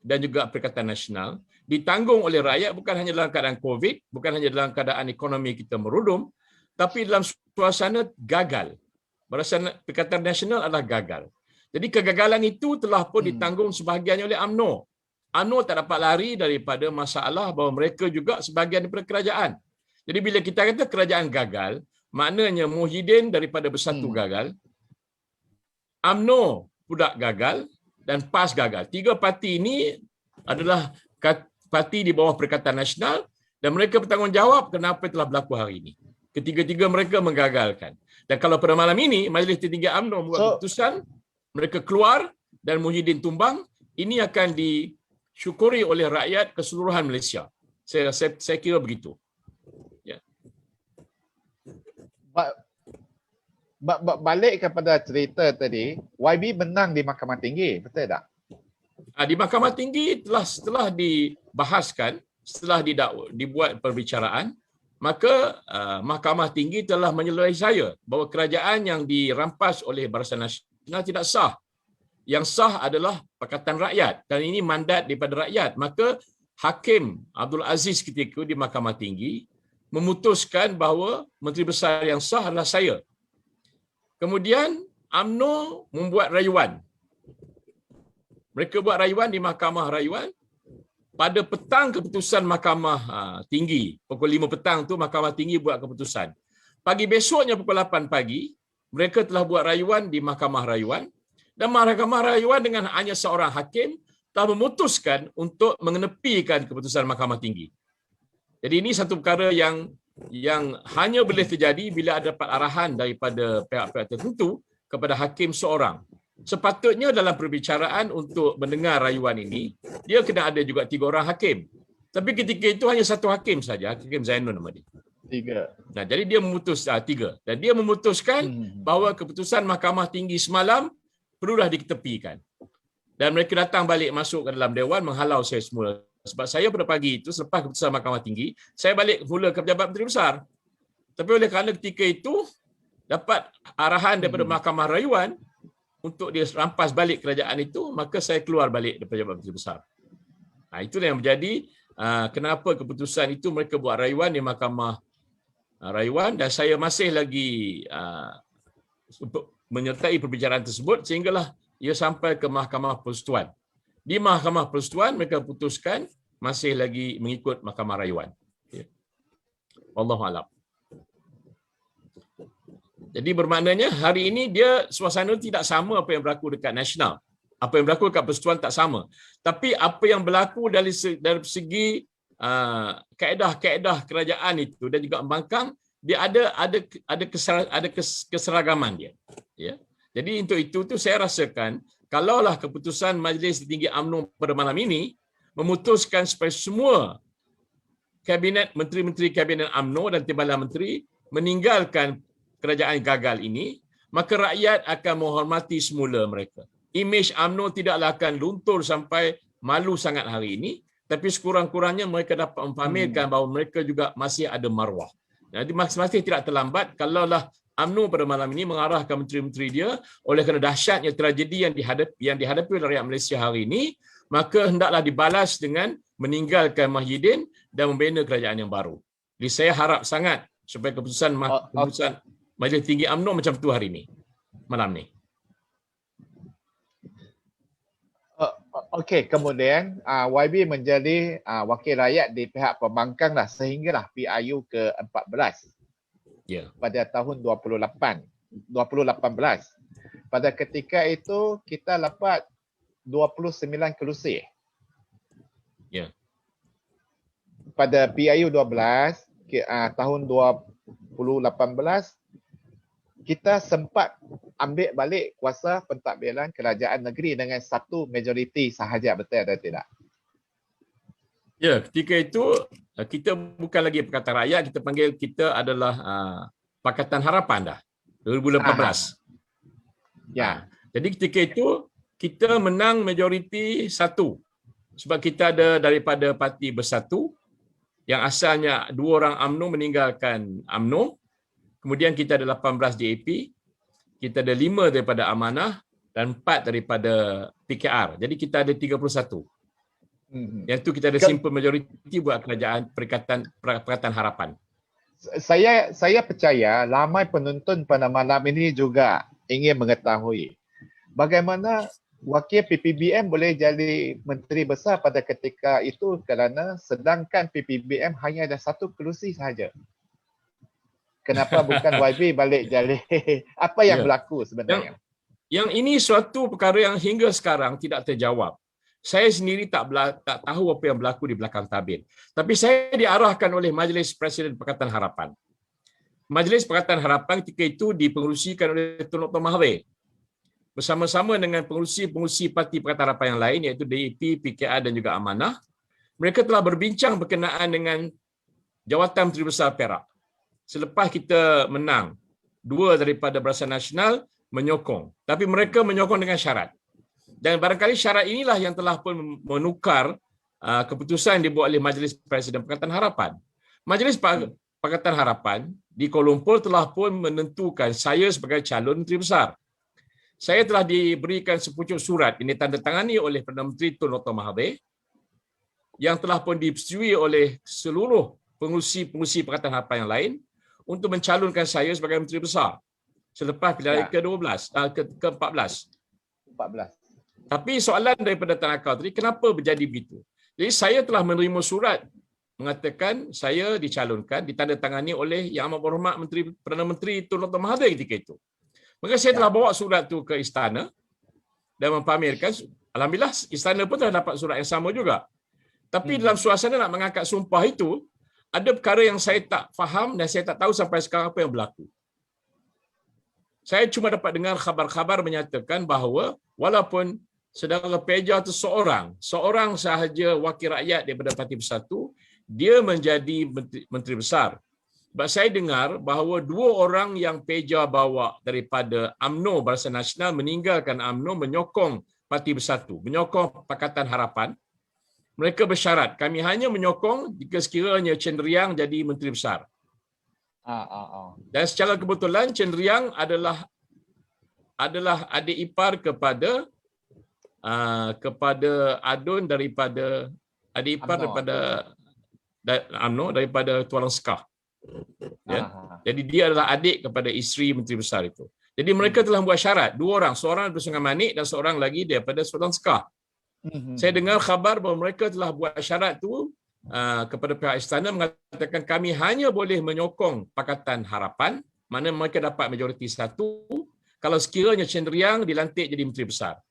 dan juga Perikatan Nasional ditanggung oleh rakyat bukan hanya dalam keadaan COVID, bukan hanya dalam keadaan ekonomi kita merudum, tapi dalam suasana gagal. Berasal Perikatan Nasional adalah gagal. Jadi kegagalan itu telah pun ditanggung sebahagiannya oleh UMNO. UMNO tak dapat lari daripada masalah bahawa mereka juga sebahagian daripada kerajaan. Jadi bila kita kata kerajaan gagal, maknanya Muhyiddin daripada Bersatu gagal, UMNO pula gagal, dan PAS gagal. Tiga parti ini adalah parti di bawah Perikatan Nasional dan mereka bertanggungjawab kenapa telah berlaku hari ini. Ketiga-tiga mereka menggagalkan. Dan kalau pada malam ini Majlis Tertinggi UMNO membuat keputusan, mereka keluar dan Muhyiddin tumbang, ini akan disyukuri oleh rakyat keseluruhan Malaysia. Saya kira begitu. Ya. Balik kepada cerita tadi, YB menang di Mahkamah Tinggi, betul tak? Di Mahkamah Tinggi setelah dibahaskan, setelah dibuat perbicaraan, maka Mahkamah Tinggi telah menyelesaikan saya bahawa kerajaan yang dirampas oleh Barisan Nasional tidak sah. Yang sah adalah Pakatan Rakyat dan ini mandat daripada rakyat. Maka Hakim Abdul Aziz ketika di Mahkamah Tinggi memutuskan bahawa Menteri Besar yang sah adalah saya. Kemudian UMNO membuat rayuan. Mereka buat rayuan di Mahkamah Rayuan. Pada petang keputusan Mahkamah Tinggi, pukul 5 petang tu Mahkamah Tinggi buat keputusan. Pagi besoknya pukul 8 pagi, mereka telah buat rayuan di Mahkamah Rayuan. Dan Mahkamah Rayuan dengan hanya seorang hakim telah memutuskan untuk mengenepikan keputusan Mahkamah Tinggi. Jadi ini satu perkara yang hanya boleh terjadi bila ada dapat arahan daripada pihak-pihak tertentu kepada hakim seorang. Sepatutnya dalam perbicaraan untuk mendengar rayuan ini, dia kena ada juga 3 orang hakim. Tapi ketika itu hanya satu hakim saja, Hakim Zainul nama dia. 3. Nah, jadi dia memutus 3. Dan dia memutuskan bahawa keputusan Mahkamah Tinggi semalam perlulah diketepikan. Dan mereka datang balik masuk ke dalam Dewan menghalau saya semula. Sebab saya pada pagi itu, selepas keputusan Mahkamah Tinggi, saya balik mula ke Pejabat Menteri Besar. Tapi oleh kerana ketika itu, dapat arahan daripada Mahkamah Rayuan untuk dia rampas balik kerajaan itu, maka saya keluar balik daripada Pejabat Menteri Besar. Itulah yang menjadi kenapa keputusan itu mereka buat rayuan di Mahkamah Rayuan dan saya masih lagi menyertai perbicaraan tersebut sehinggalah ia sampai ke Mahkamah Persekutuan. Di Mahkamah Persekutuan mereka putuskan masih lagi mengikut Mahkamah Rayuan. Wallahualam. Jadi bermaknanya hari ini dia suasana tidak sama apa yang berlaku dekat nasional. Apa yang berlaku dekat Persekutuan tak sama. Tapi apa yang berlaku dari segi kaedah-kaedah kerajaan itu dan juga pembangkang, dia ada keseragaman dia. Ya. Jadi untuk itu tu saya rasakan kalaulah keputusan Majlis Tertinggi UMNO pada malam ini memutuskan supaya semua kabinet menteri-menteri kabinet UMNO dan timbalan menteri meninggalkan kerajaan gagal ini, maka rakyat akan menghormati semula mereka. Imej UMNO tidaklah akan luntur sampai malu sangat hari ini tapi sekurang-kurangnya mereka dapat mempamerkan bahawa mereka juga masih ada maruah. Jadi masih tidak terlambat kalaulah UMNO pada malam ini mengarahkan menteri-menteri dia oleh kerana dahsyatnya tragedi yang dihadapi oleh rakyat Malaysia hari ini, maka hendaklah dibalas dengan meninggalkan Muhyiddin dan membina kerajaan yang baru. Jadi saya harap sangat supaya keputusan Majlis Tinggi UMNO macam tu hari ini, malam ni. Okey, kemudian YB menjadi wakil rakyat di pihak pembangkang lah sehinggalah PRU ke-14 pada tahun 2018. Pada ketika itu kita dapat 29 kerusi. Pada PRU 12 tahun 2018 kita sempat ambil balik kuasa pentadbiran kerajaan negeri dengan satu majoriti sahaja, betul atau tidak? Ya, ketika itu kita bukan lagi Pakatan Rakyat, kita adalah Pakatan Harapan dah 2018. Ya. Jadi ketika itu kita menang majoriti satu sebab kita ada daripada Parti Bersatu yang asalnya 2 orang UMNO meninggalkan UMNO. Kemudian kita ada 18 DAP, kita ada 5 daripada Amanah dan 4 daripada PKR. Jadi kita ada 31. Yang tu kita ada simple majority buat kerajaan Perikatan Harapan. Saya percaya ramai penonton pada malam ini juga ingin mengetahui bagaimana wakil PPBM boleh jadi menteri besar pada ketika itu kerana sedangkan PPBM hanya ada satu kerusi sahaja. Kenapa bukan YB balik jadi? Apa yang berlaku sebenarnya? Yang ini suatu perkara yang hingga sekarang tidak terjawab. Saya sendiri tak tahu apa yang berlaku di belakang tabir. Tapi saya diarahkan oleh Majlis Presiden Pakatan Harapan. Majlis Pakatan Harapan ketika itu dipengerusikan oleh Tun Dr. Mahathir bersama-sama dengan pengerusi-pengerusi Parti Pakatan Harapan yang lain iaitu DAP, PKR dan juga Amanah. Mereka telah berbincang berkenaan dengan jawatan Menteri Besar Perak. Selepas kita menang, 2 daripada Barisan Nasional menyokong. Tapi mereka menyokong dengan syarat. Dan barangkali syarat inilah yang telah pun menukar keputusan yang dibuat oleh Majlis Presiden Pakatan Harapan. Majlis Pakatan Harapan di Kuala Lumpur telah pun menentukan saya sebagai calon Menteri Besar. Saya telah diberikan sepucuk surat yang ditandatangani oleh Perdana Menteri Tun Dr. Mahathir yang telah pun disetujui oleh seluruh pengurusi-pengurusi Pakatan Harapan yang lain untuk mencalonkan saya sebagai Menteri Besar selepas pilihan ke-14. Tapi soalan daripada Tan Akal tadi, kenapa berjadi begitu? Jadi saya telah menerima surat mengatakan saya dicalonkan, ditandatangani oleh Yang Amat Berhormat Perdana Menteri Tun Dr. Mahathir ketika itu. Maka saya telah bawa surat itu ke istana dan mempamerkan. Alhamdulillah istana pun telah dapat surat yang sama juga. Tapi dalam suasana nak mengangkat sumpah itu, ada perkara yang saya tak faham dan saya tak tahu sampai sekarang apa yang berlaku. Saya cuma dapat dengar khabar-khabar menyatakan bahawa walaupun saudara Peja itu seorang sahaja wakil rakyat daripada Parti Bersatu, dia menjadi menteri besar. Sebab saya dengar bahawa 2 orang yang Peja bawa daripada UMNO Barisan Nasional meninggalkan UMNO menyokong Parti Bersatu, menyokong Pakatan Harapan. Mereka bersyarat, kami hanya menyokong jika sekiranya Chen Riang jadi Menteri Besar. Dan secara kebetulan Chen Riang adalah adik ipar kepada Adun daripada adik ipar daripada UMNO daripada Tuan Skah. Ya. Jadi dia adalah adik kepada isteri Menteri Besar itu. Jadi mereka telah membuat syarat, 2 orang, seorang daripada Sungai Manik dan seorang lagi daripada Sultan Skah. Saya dengar khabar bahawa mereka telah buat syarat tu kepada pihak istana mengatakan kami hanya boleh menyokong Pakatan Harapan mana mereka dapat majoriti 1 kalau sekiranya Chen Riang dilantik jadi Menteri Besar.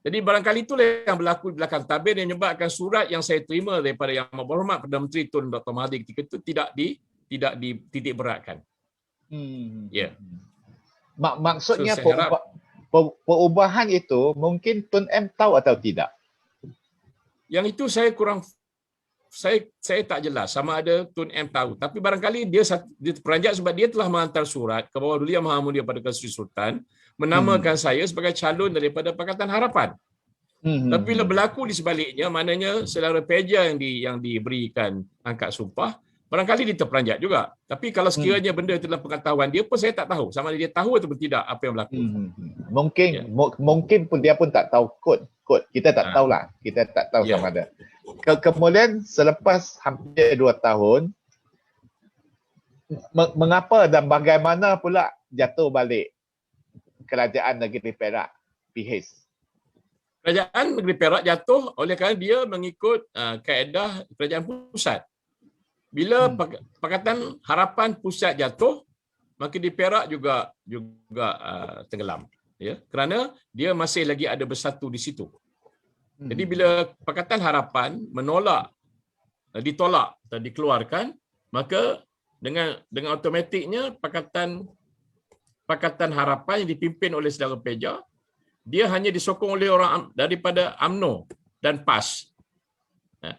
Jadi barangkali itulah yang berlaku di belakang tabir yang menyebabkan surat yang saya terima daripada Yang Amat Berhormat Perdana Menteri Tun Dr. Mahathir ketika itu tidak dititik beratkan. Ya. Maksudnya perubahan itu mungkin Tun M tahu atau tidak? Yang itu saya tak jelas sama ada Tun M tahu, tapi barangkali dia terperanjat sebab dia telah menghantar surat ke bawah Duli Yang Maha Mulia Paduka Seri Sultan menamakan saya sebagai calon daripada Pakatan Harapan. Tapi bila berlaku di sebaliknya, maknanya saudara Peja yang diberikan angkat sumpah, barangkali dia terperanjat juga. Tapi kalau sekiranya benda itu dalam pengetahuan dia pun saya tak tahu sama ada dia tahu atau tidak apa yang berlaku. Mungkin mungkin pun dia pun tak tahu kod. Kita tak tahulah. Kita tak tahu sama ada. Kemudian selepas hampir 2 tahun, mengapa dan bagaimana pula jatuh balik kerajaan negeri Perak, PH? Kerajaan negeri Perak jatuh oleh kerana dia mengikut kaedah kerajaan pusat. Bila Pakatan Harapan Pusat jatuh, maka di Perak juga tenggelam. Ya, kerana dia masih lagi ada bersatu di situ. Jadi bila Pakatan Harapan ditolak dan dikeluarkan, maka dengan automatiknya Pakatan Harapan yang dipimpin oleh saudara Peja, dia hanya disokong oleh orang daripada UMNO dan PAS.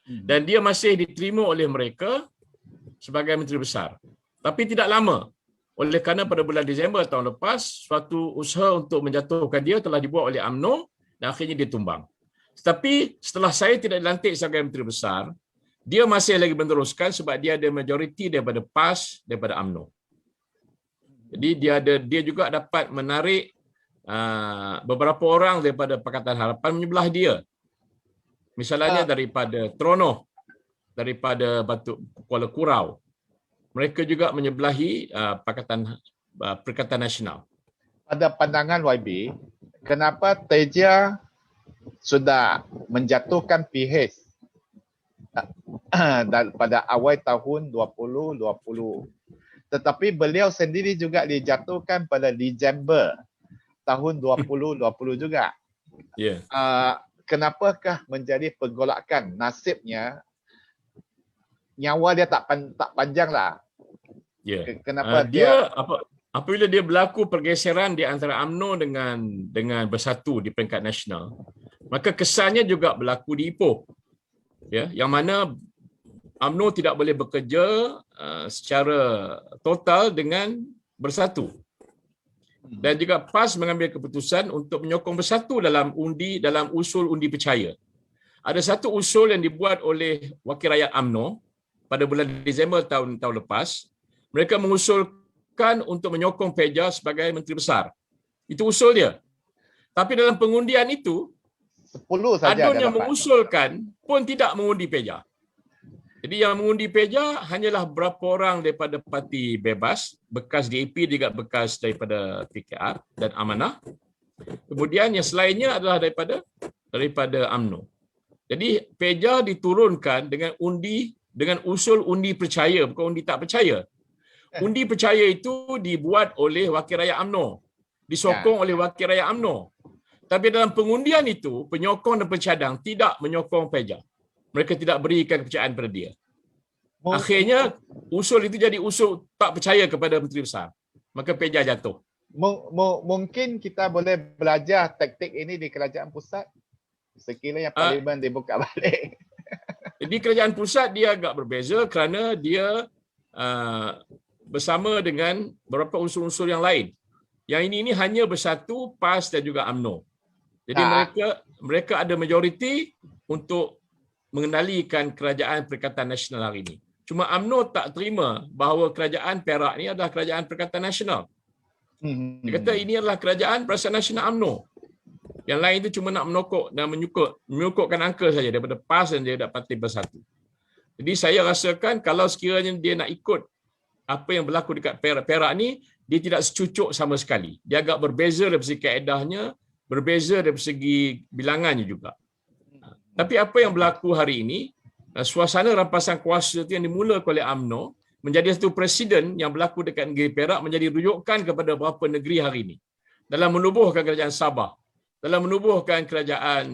Dan dia masih diterima oleh mereka sebagai Menteri Besar. Tapi tidak lama. Oleh kerana pada bulan Disember tahun lepas, suatu usaha untuk menjatuhkan dia telah dibuat oleh UMNO dan akhirnya dia tumbang. Tetapi setelah saya tidak dilantik sebagai Menteri Besar, dia masih lagi meneruskan sebab dia ada majoriti daripada PAS, daripada UMNO. Jadi dia juga dapat menarik beberapa orang daripada Pakatan Harapan menyebelah dia. Misalnya daripada Teronoh, daripada Kuala Kurau. Mereka juga menyebelahi Perikatan Nasional. Pada pandangan YB, kenapa Teja sudah menjatuhkan PH pada awal tahun 2020, tetapi beliau sendiri juga dijatuhkan pada Disember tahun 2020 juga. Ya. Kenapakah menjadi pergolakan? Nasibnya nyawa dia tak panjang lah. Ya. Kenapa apabila dia berlaku pergeseran di antara UMNO dengan bersatu di peringkat nasional, maka kesannya juga berlaku di Ipoh. Ya, yang mana UMNO tidak boleh bekerja secara total dengan bersatu. Dan juga PAS mengambil keputusan untuk menyokong bersatu dalam usul undi percaya. Ada satu usul yang dibuat oleh Wakil Rakyat UMNO pada bulan Disember tahun lepas. Mereka mengusulkan untuk menyokong Peja sebagai Menteri Besar. Itu usul dia. Tapi dalam pengundian itu, 10 saja Adun yang mengusulkan pun tidak mengundi Peja. Jadi yang mengundi Peja hanyalah beberapa orang daripada Parti Bebas, bekas DAP juga bekas daripada PKR dan Amanah. Kemudian yang selainnya adalah daripada UMNO. Jadi Peja diturunkan dengan usul undi percaya, bukan undi tak percaya. Undi percaya itu dibuat oleh Wakil Rakyat UMNO, disokong oleh Wakil Rakyat UMNO. Tapi dalam pengundian itu, penyokong dan pencadang tidak menyokong Peja. Mereka tidak berikan kepercayaan pada dia. Akhirnya, usul itu jadi usul tak percaya kepada Menteri Besar. Maka Peja jatuh. Mungkin kita boleh belajar taktik ini di kerajaan pusat sekiranya parlimen dibuka balik. Di kerajaan pusat dia agak berbeza kerana dia bersama dengan beberapa unsur-unsur yang lain. Yang ini hanya bersatu PAS dan juga UMNO. Jadi mereka ada majoriti untuk mengendalikan kerajaan Perikatan Nasional hari ini. Cuma UMNO tak terima bahawa kerajaan Perak ni adalah kerajaan Perikatan Nasional. Dia kata ini adalah kerajaan Perikatan Nasional UMNO. Yang lain itu cuma nak menokok dan menyukupkan angka saja daripada PAS dan dia dapat Parti Bersatu. Jadi saya rasakan kalau sekiranya dia nak ikut apa yang berlaku dekat Perak ni, dia tidak secucuk sama sekali. Dia agak berbeza dari segi kaedahnya, berbeza dari segi bilangannya juga. Tapi apa yang berlaku hari ini, suasana rampasan kuasa itu yang dimulakan oleh UMNO menjadi satu presiden yang berlaku dekat negeri Perak menjadi rujukan kepada beberapa negeri hari ini. Dalam menubuhkan kerajaan Sabah, dalam menubuhkan kerajaan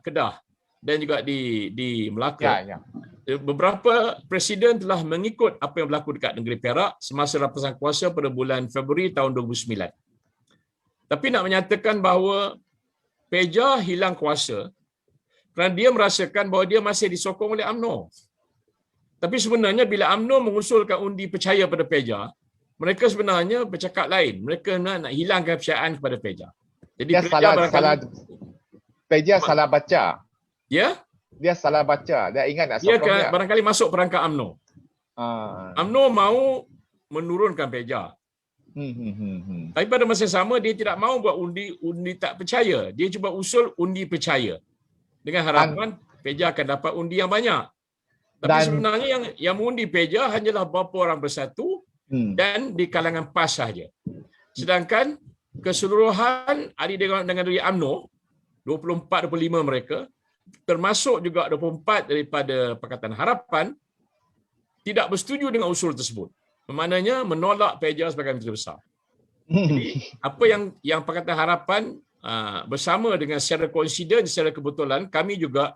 Kedah dan juga di Melaka. Beberapa presiden telah mengikut apa yang berlaku dekat negeri Perak semasa rampasan kuasa pada bulan Februari tahun 2009. Tapi nak menyatakan bahawa Peja hilang kuasa kerana dia merasakan bahawa dia masih disokong oleh UMNO. Tapi sebenarnya bila UMNO mengusulkan undi percaya pada Peja, mereka sebenarnya bercakap lain. Mereka nak hilangkan kepercayaan kepada Peja. Jadi dia Peja salah baca. Ya, Dia salah baca. Dia ingat nak dia sokong dia. barangkali masuk perangkap UMNO. Ah. UMNO mahu menurunkan peja. Tapi pada masa yang sama dia tidak mahu buat undi tak percaya. Dia cuba usul undi percaya. Dengan harapan peja akan dapat undi yang banyak. Tapi sebenarnya yang mengundi peja hanyalah beberapa orang bersatu dan di kalangan PAS sahaja. Sedangkan keseluruhan ahli dengan diri UMNO 24-25 mereka, termasuk juga 24 daripada Pakatan Harapan, tidak bersetuju dengan usul tersebut. Maknanya menolak peja sebagai menteri besar. Jadi apa yang Pakatan Harapan bersama dengan secara koinsiden, secara kebetulan, kami juga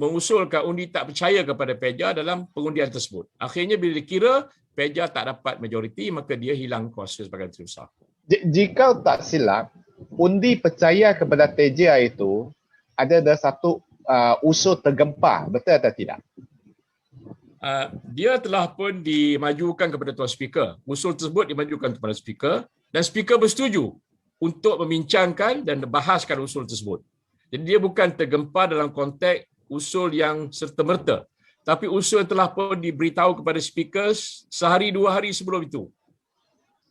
mengusulkan undi tak percaya kepada peja dalam pengundian tersebut. Akhirnya bila dikira peja tak dapat majoriti, maka dia hilang kuasa sebagai menteri besar. Jika tak silap, undi percaya kepada Teja itu ada satu usul tergempar, betul atau tidak? Dia telah pun dimajukan kepada Tuan Speaker. Usul tersebut dimajukan kepada Speaker dan Speaker bersetuju untuk membincangkan dan bahaskan usul tersebut. Jadi dia bukan tergempar dalam konteks usul yang serta-merta, tapi usul telah pun diberitahu kepada Speaker sehari dua hari sebelum itu.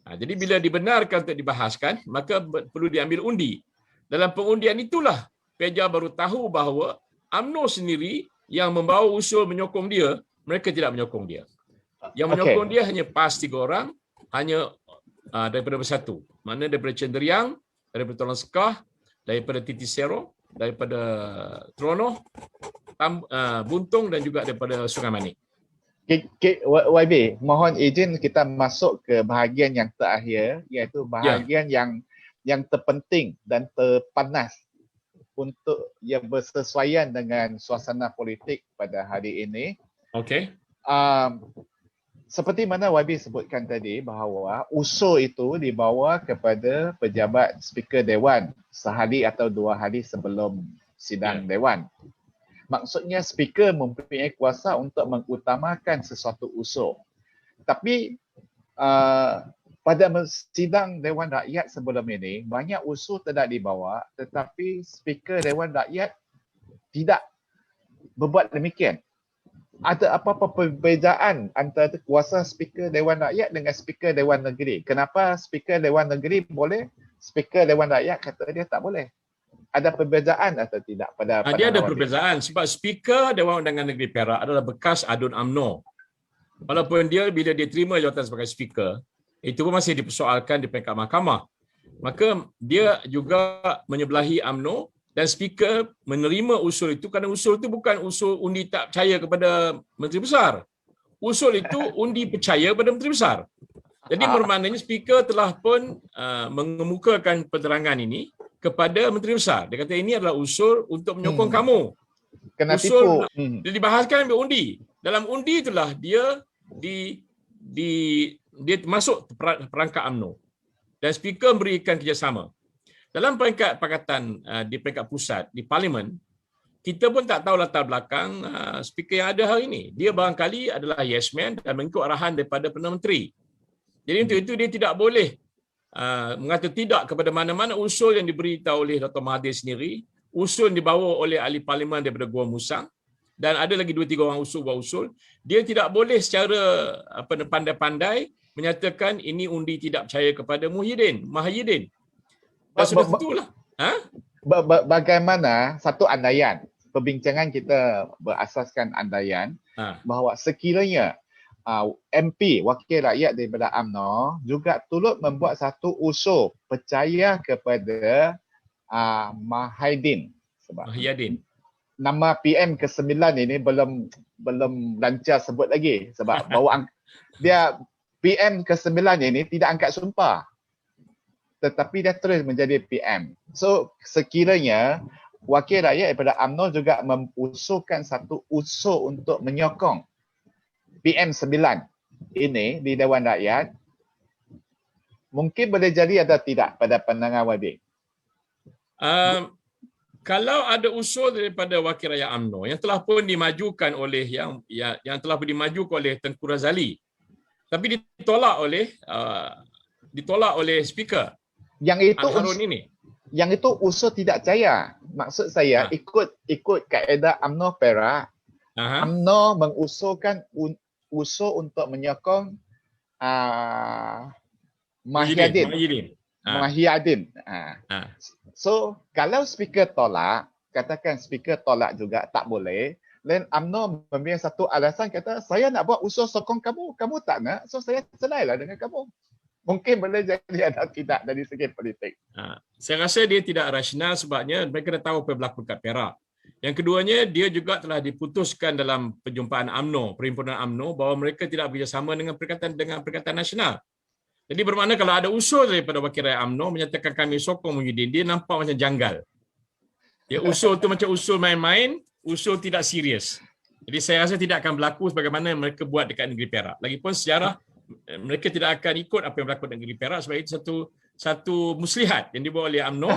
Jadi bila dibenarkan untuk dibahaskan, maka perlu diambil undi. Dalam pengundian itulah peja baru tahu bahawa UMNO sendiri yang membawa usul menyokong dia, mereka tidak menyokong dia. Yang menyokong dia hanya PAS 3 orang, hanya daripada bersatu. Mana daripada Cenderiang, daripada Tolong Sekah, daripada Titi Sero, daripada Teronoh, Buntung dan juga daripada Sungai Manik. YB, mohon izin kita masuk ke bahagian yang terakhir, iaitu bahagian yang terpenting dan terpanas untuk yang bersesuaian dengan suasana politik pada hari ini. Okey. Seperti mana YB sebutkan tadi bahawa usul itu dibawa kepada pejabat Speaker Dewan sehari atau 2 hari sebelum sidang Dewan. Maksudnya Speaker mempunyai kuasa untuk mengutamakan sesuatu usul. Tapi pada sidang Dewan Rakyat sebelum ini, banyak usul tidak dibawa, tetapi Speaker Dewan Rakyat tidak berbuat demikian. Ada apa-apa perbezaan antara kuasa Speaker Dewan Rakyat dengan Speaker Dewan Negeri? Kenapa Speaker Dewan Negeri boleh, Speaker Dewan Rakyat kata dia tak boleh? Ada perbezaan atau tidak pada dia ada perbezaan sebab Speaker Dewan Undangan Negeri Perak adalah bekas adun UMNO. Walaupun dia bila dia terima jawatan sebagai Speaker, itu pun masih dipersoalkan di peringkat mahkamah. Maka dia juga menyebelahi UMNO dan Speaker menerima usul itu kerana usul itu bukan usul undi tak percaya kepada Menteri Besar. Usul itu undi percaya kepada Menteri Besar. Jadi bermaknanya Speaker telah pun mengemukakan penerangan ini kepada Menteri Besar. Dia kata ini adalah usul untuk menyokong kamu. Kena usul tipu. Dia dibahaskan ambil undi. Dalam undi itulah dia dia masuk perangkap UMNO. Dan Speaker memberikan kerjasama. Dalam peringkat pakatan di peringkat pusat, di Parlimen, kita pun tak tahu latar belakang Speaker yang ada hari ini. Dia barangkali adalah yes man dan mengikut arahan daripada Perdana Menteri. Jadi untuk itu dia tidak boleh mengata tidak kepada mana-mana usul yang diberitahu oleh Dr. Mahathir sendiri, usul yang dibawa oleh ahli parlimen daripada Gua Musang dan ada lagi 2-3 orang usul buat usul. Dia tidak boleh secara pandai-pandai menyatakan ini undi tidak percaya kepada Muhyiddin. Dan sudah tentulah. Bagaimana satu andaian, perbincangan kita berasaskan andaian bahawa sekiranya MP, wakil rakyat daripada UMNO juga turut membuat satu usul percaya kepada Muhyiddin. Sebab nama PM ke-9 ini belum lancar sebut lagi sebab bawa dia PM ke-9 ini tidak angkat sumpah. Tetapi dia terus menjadi PM. So sekiranya wakil rakyat daripada UMNO juga mengusulkan satu usul untuk menyokong PM9 ini di Dewan Rakyat, mungkin boleh jadi atau tidak pada pandangan YB? Kalau ada usul daripada wakil rakyat UMNO yang telah pun dimajukan oleh yang telah pun dimajukan oleh Tengku Razali, tapi ditolak oleh Speaker yang itu Harun ini. Yang itu usul tidak percaya. Maksud saya ikut kaedah UMNO Perak, UMNO mengusulkan usul untuk menyokong Mahyadin. So kalau speaker tolak, katakan speaker tolak juga tak boleh, dan UMNO mempunyai satu alasan kata saya nak buat usul sokong kamu, kamu tak nak, so saya selailah dengan kamu. Mungkin boleh jadi ada tidak dari segi politik. Saya rasa dia tidak rasional sebabnya mereka dah tahu apa yang berlaku kat Perak. Yang keduanya, dia juga telah diputuskan dalam perjumpaan UMNO, perhimpunan UMNO, bahawa mereka tidak bekerjasama dengan Perikatan Nasional. Jadi bermakna kalau ada usul daripada Wakil Rakyat UMNO menyatakan kami sokong Muhyiddin, dia nampak macam janggal. Ya, usul tu macam usul main-main, usul tidak serius. Jadi saya rasa tidak akan berlaku sebagaimana mereka buat dekat negeri Perak. Lagipun sejarah mereka tidak akan ikut apa yang berlaku di negeri Perak sebab itu satu muslihat yang dibawa oleh UMNO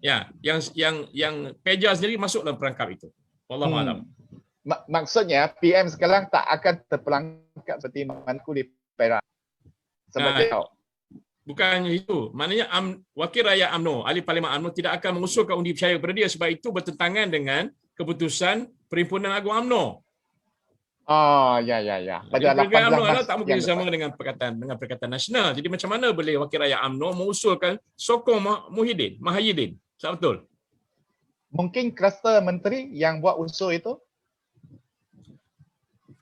yang Peja sendiri masuk dalam perangkap itu. Wallahu alam. Maksudnya PM sekarang tak akan terperangkap seperti manku di Perak. Bukan itu. Maknanya Wakil Rakyat UMNO, ahli Parlimen UMNO tidak akan mengusulkan undi percaya kepada dia sebab itu bertentangan dengan keputusan Perhimpunan Agung UMNO. Pada UMNO tak bekerjasama dengan Perikatan Nasional. Jadi macam mana boleh Wakil Rakyat UMNO mengusulkan sokong Mahyadin? Tak betul. Mungkin kluster menteri yang buat usul itu?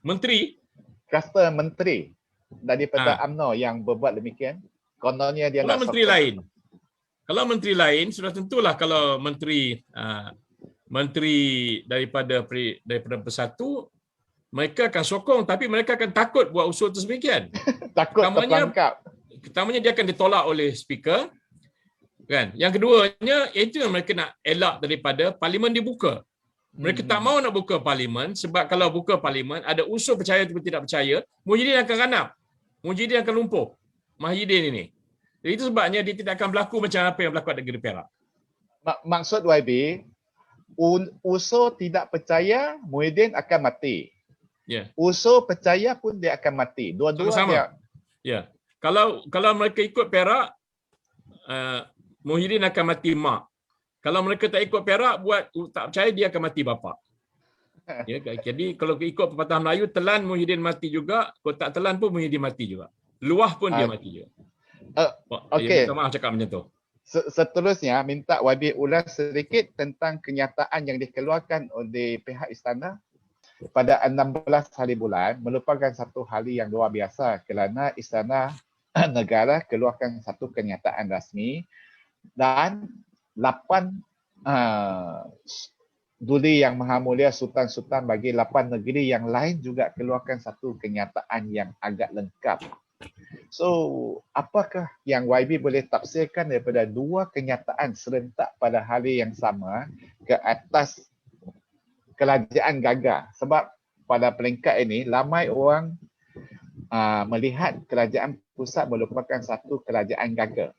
Menteri? Kluster menteri daripada UMNO yang berbuat demikian. Kononnya dia kalau menteri sokong. Lain. Kalau menteri lain sudah tentulah kalau menteri daripada Bersatu mereka akan sokong tapi mereka akan takut buat usul tersebut. Takut terperangkap. Pertamanya dia akan ditolak oleh speaker. Kan? Yang keduanya itu yang mereka nak elak daripada parlimen dibuka. Mereka tak mau nak buka parlimen sebab kalau buka parlimen ada usul percaya atau tidak percaya, Muhyiddin akan ganap. Muhyiddin akan lumpuh. Mahyadin ini. Jadi itu sebabnya dia tidak akan berlaku macam apa yang berlaku di negeri Perak. Maksud YB, usul tidak percaya, Muhyiddin akan mati. Usul percaya pun dia akan mati. Dua-dua dia. Ya. Kalau mereka ikut Perak, Muhyiddin akan mati mak. Kalau mereka tak ikut Perak, buat tak percaya dia akan mati bapa. Ya, jadi kalau ikut pepatah Melayu, telan Muhyiddin mati juga, kalau tak telan pun Muhyiddin mati juga. Luah pun dia mati juga. Okey. Minta maaf cakap macam tu. Seterusnya, minta YB ulas sedikit tentang kenyataan yang dikeluarkan oleh pihak istana pada 16 hari bulan merupakan satu hari yang luar biasa kerana istana negara keluarkan satu kenyataan rasmi dan 8 Duli Yang Maha Mulia Sultan-Sultan bagi 8 negeri yang lain juga keluarkan satu kenyataan yang agak lengkap. So, apakah yang YB boleh tafsirkan daripada dua kenyataan serentak pada hari yang sama ke atas kerajaan gagah? Sebab pada peringkat ini, ramai orang melihat kerajaan pusat merupakan satu kerajaan gagah.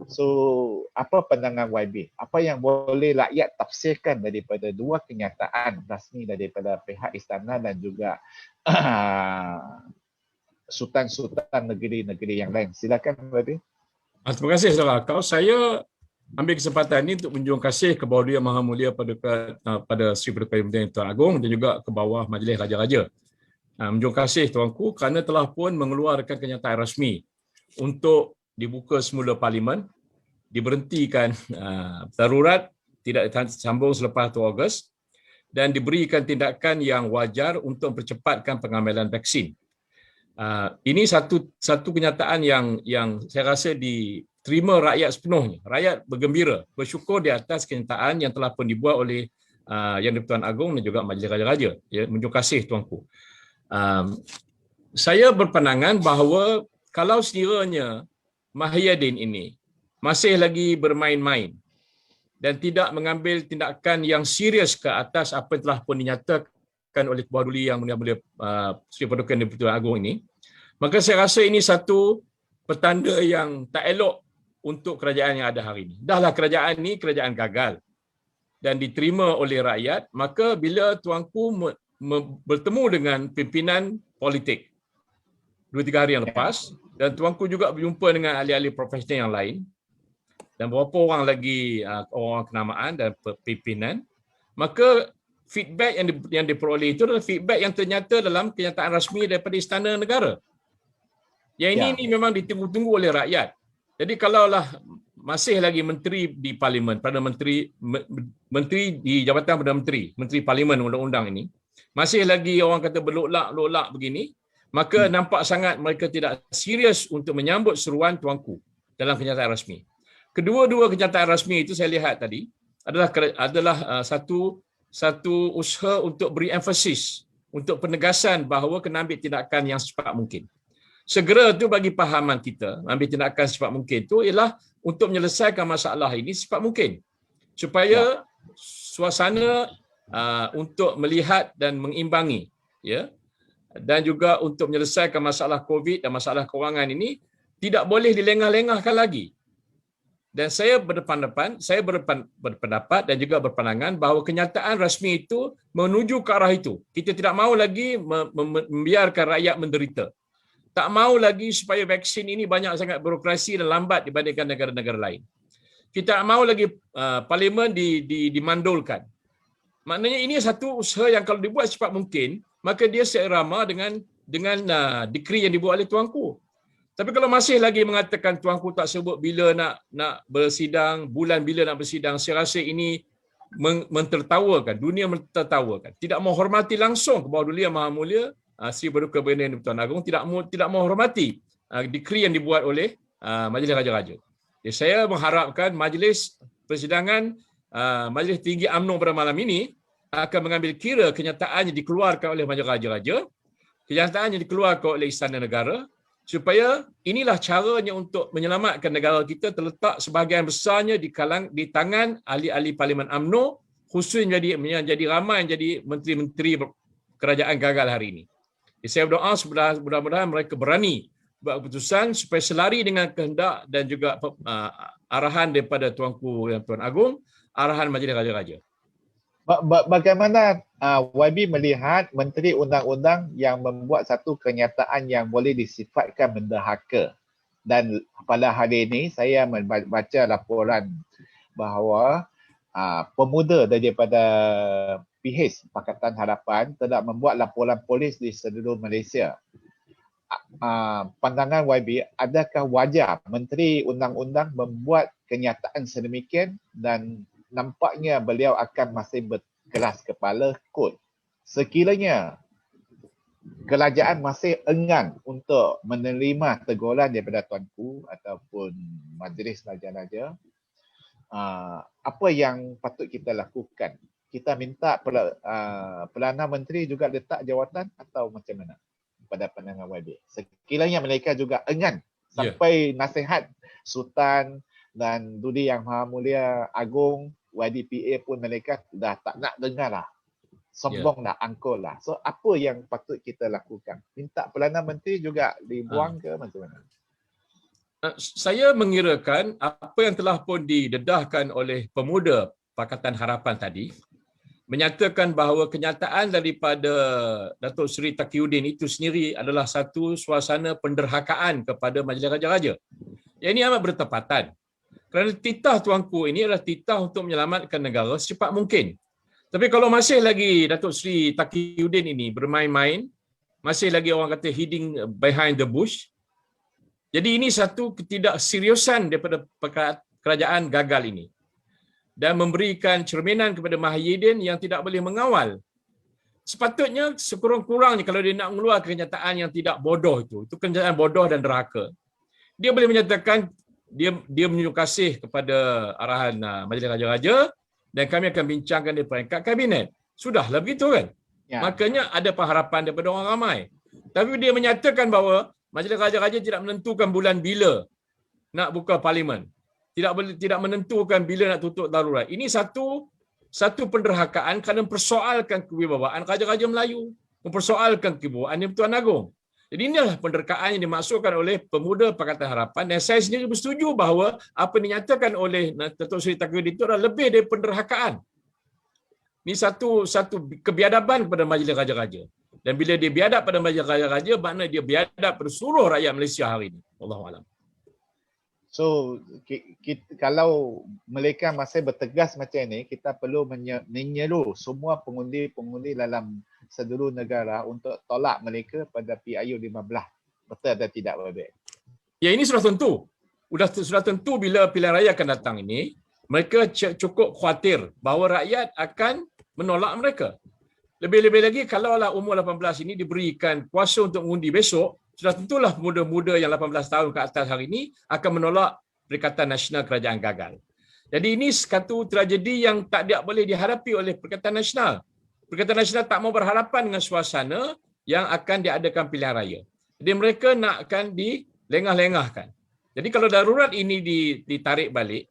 So, apa pandangan YB? Apa yang boleh rakyat tafsirkan daripada dua kenyataan rasmi daripada pihak istana dan juga sultan-sultan negeri-negeri yang lain? Silakan YB. Terima kasih saudara kau. Saya ambil kesempatan ini untuk menjunjung kasih ke bawah Yang Maha Mulia pada Sri Paduka Yang Tuan Agong dan juga ke bawah Majlis Raja-Raja. Menjunjung kasih tuanku kerana telah pun mengeluarkan kenyataan rasmi untuk dibuka semula parlimen, diberhentikan darurat, tidak sambung selepas 2 Ogos dan diberikan tindakan yang wajar untuk mempercepatkan pengambilan vaksin. Ini satu kenyataan yang saya rasa diterima rakyat sepenuhnya. Rakyat bergembira, bersyukur di atas kenyataan yang telah pun dibuat oleh Yang di-Pertuan Agong dan juga Majlis Raja-Raja. Ya, menjunjung kasih tuanku. Saya berpandangan bahawa kalau sekiranya Mahyadin ini masih lagi bermain-main dan tidak mengambil tindakan yang serius ke atas apa yang telah pun dinyatakan oleh Ketua Duli Yang Mulia Sri Paduka Yang di-Pertuan Agong ini, maka saya rasa ini satu petanda yang tak elok untuk kerajaan yang ada hari ini. Dahlah kerajaan ini kerajaan gagal dan diterima oleh rakyat, maka bila tuanku bertemu dengan pimpinan politik 2-3 hari yang lepas dan tuanku juga berjumpa dengan ahli-ahli profesional yang lain, dan berapa orang lagi orang kenamaan dan pimpinan, maka feedback yang diperoleh itu adalah feedback yang ternyata dalam kenyataan rasmi daripada Istana Negara. Yang ini memang ditunggu-tunggu oleh rakyat. Jadi kalaulah masih lagi menteri di Parlimen, Perdana Menteri di Jabatan Perdana Menteri Parlimen undang-undang ini, masih lagi orang kata berlolak-lolak begini, maka nampak sangat mereka tidak serius untuk menyambut seruan tuanku dalam kenyataan rasmi. Kedua-dua kenyataan rasmi itu saya lihat tadi adalah satu usaha untuk beri emphasis, untuk penegasan bahawa kena ambil tindakan yang secepat mungkin. Segera tu bagi pahaman kita, ambil tindakan secepat mungkin itu ialah untuk menyelesaikan masalah ini secepat mungkin. Supaya suasana untuk melihat dan mengimbangi, ya, dan juga untuk menyelesaikan masalah COVID dan masalah kewangan ini tidak boleh dilengah-lengahkan lagi. Dan saya berpendapat dan juga berpandangan bahawa kenyataan rasmi itu menuju ke arah itu. Kita tidak mahu lagi membiarkan rakyat menderita. Tak mahu lagi supaya vaksin ini banyak sangat birokrasi dan lambat dibandingkan negara-negara lain. Kita tak mahu lagi parlimen dimandulkan. Maknanya ini satu usaha yang kalau dibuat secepat mungkin, maka dia seirama dengan dekri yang dibuat oleh tuanku. Tapi kalau masih lagi mengatakan tuanku tak sebut bila nak bersidang, bulan bila nak bersidang, saya rasa ini mentertawakan, dunia mentertawakan. Tidak menghormati langsung ke bawah duli yang Maha Mulia Sri Paduka Berhentian Tuan Agong, tidak menghormati dekri yang dibuat oleh Majlis Raja-Raja. Jadi saya mengharapkan Majlis Persidangan Majlis Tinggi UMNO pada malam ini akan mengambil kira kenyataan yang dikeluarkan oleh Majlis Raja-Raja, kenyataan yang dikeluarkan oleh Istana Negara, supaya inilah caranya untuk menyelamatkan negara kita terletak sebahagian besarnya di tangan ahli-ahli Parlimen UMNO, khususnya menjadi ramai jadi menteri-menteri kerajaan gagal hari ini. Jadi saya berdoa mudah-mudahan mereka berani buat keputusan supaya selari dengan kehendak dan juga arahan daripada Tuanku yang Tuan Agong, arahan Majlis Raja-Raja. Bagaimana YB melihat Menteri Undang-Undang yang membuat satu kenyataan yang boleh disifatkan mendahaka? Dan pada hari ini saya membaca laporan bahawa pemuda daripada PH Pakatan Harapan telah membuat laporan polis di seluruh Malaysia. Pandangan YB, adakah wajar Menteri Undang-Undang membuat kenyataan sedemikian dan nampaknya beliau akan masih berkeras kepala kot sekiranya kerajaan masih enggan untuk menerima teguran daripada tuanku ataupun Majlis Raja-Raja. Apa yang patut kita lakukan? Kita minta Perdana Menteri juga letak jawatan atau macam mana pada pandangan YB? Sekiranya mereka juga enggan sampai nasihat Sultan dan Duli Yang Maha Mulia Agong, YDPA pun mereka dah tak nak dengar lah. Sombong dah, angkul lah. So apa yang patut kita lakukan? Minta Perdana Menteri juga dibuang ke macam mana? Saya mengirakan apa yang telah pun didedahkan oleh pemuda Pakatan Harapan tadi menyatakan bahawa kenyataan daripada Datuk Seri Taqiyuddin itu sendiri adalah satu suasana penderhakaan kepada Majlis Raja-Raja. Yang ini amat bertepatan. Kerana titah tuanku ini adalah titah untuk menyelamatkan negara secepat mungkin. Tapi kalau masih lagi Datuk Seri Taqiyuddin ini bermain-main, masih lagi orang kata hiding behind the bush, jadi ini satu ketidakseriusan daripada kerajaan gagal ini. Dan memberikan cerminan kepada Mahyidin yang tidak boleh mengawal. Sepatutnya sekurang-kurangnya kalau dia nak mengeluarkan kenyataan yang tidak bodoh itu kenyataan bodoh dan derhaka. Dia boleh menyatakan dia menunjuk kasih kepada arahan Majlis Raja-Raja dan kami akan bincangkan di peringkat kabinet. Sudahlah begitu kan? Ya. Makanya ada pengharapan daripada orang ramai. Tapi dia menyatakan bahawa Majlis Raja-Raja tidak menentukan bulan bila nak buka parlimen. Tidak menentukan bila nak tutup darurat. Ini satu penderhakaan kerana mempersoalkan kewibawaan Raja-Raja Melayu, mempersoalkan kewibawaan Tuan Agong. Jadi inilah penderkaan yang dimaksudkan oleh pemuda Pakatan Harapan dan saya sendiri bersetuju bahawa apa yang dinyatakan oleh Datuk Seri Taqiyuddin itu adalah lebih dari penderhakaan. Ini satu kebiadaban kepada Majlis Raja-Raja. Dan bila dia biadab pada Majlis Raja-Raja, makna dia biadab pada seluruh rakyat Malaysia hari ini. Wallahualam. So kalau mereka masih bertegas macam ini, kita perlu menyeru semua pengundi-pengundi dalam seluruh negara untuk tolak mereka pada PIU 15. Betul atau tidak, Babek? Ya, ini sudah tentu. Sudah tentu bila pilihan raya akan datang ini, mereka cukup khawatir bahawa rakyat akan menolak mereka. Lebih-lebih lagi kalaulah umur 18 ini diberikan kuasa untuk mengundi besok, sudah tentulah muda-muda yang 18 tahun ke atas hari ini akan menolak Perikatan Nasional Kerajaan Gagal. Jadi ini satu tragedi yang tak boleh dihadapi oleh Perikatan Nasional. Perikatan Nasional tak mau berhadapan dengan suasana yang akan diadakan pilihan raya. Jadi mereka nakkan dilengah-lengahkan. Jadi kalau darurat ini ditarik balik,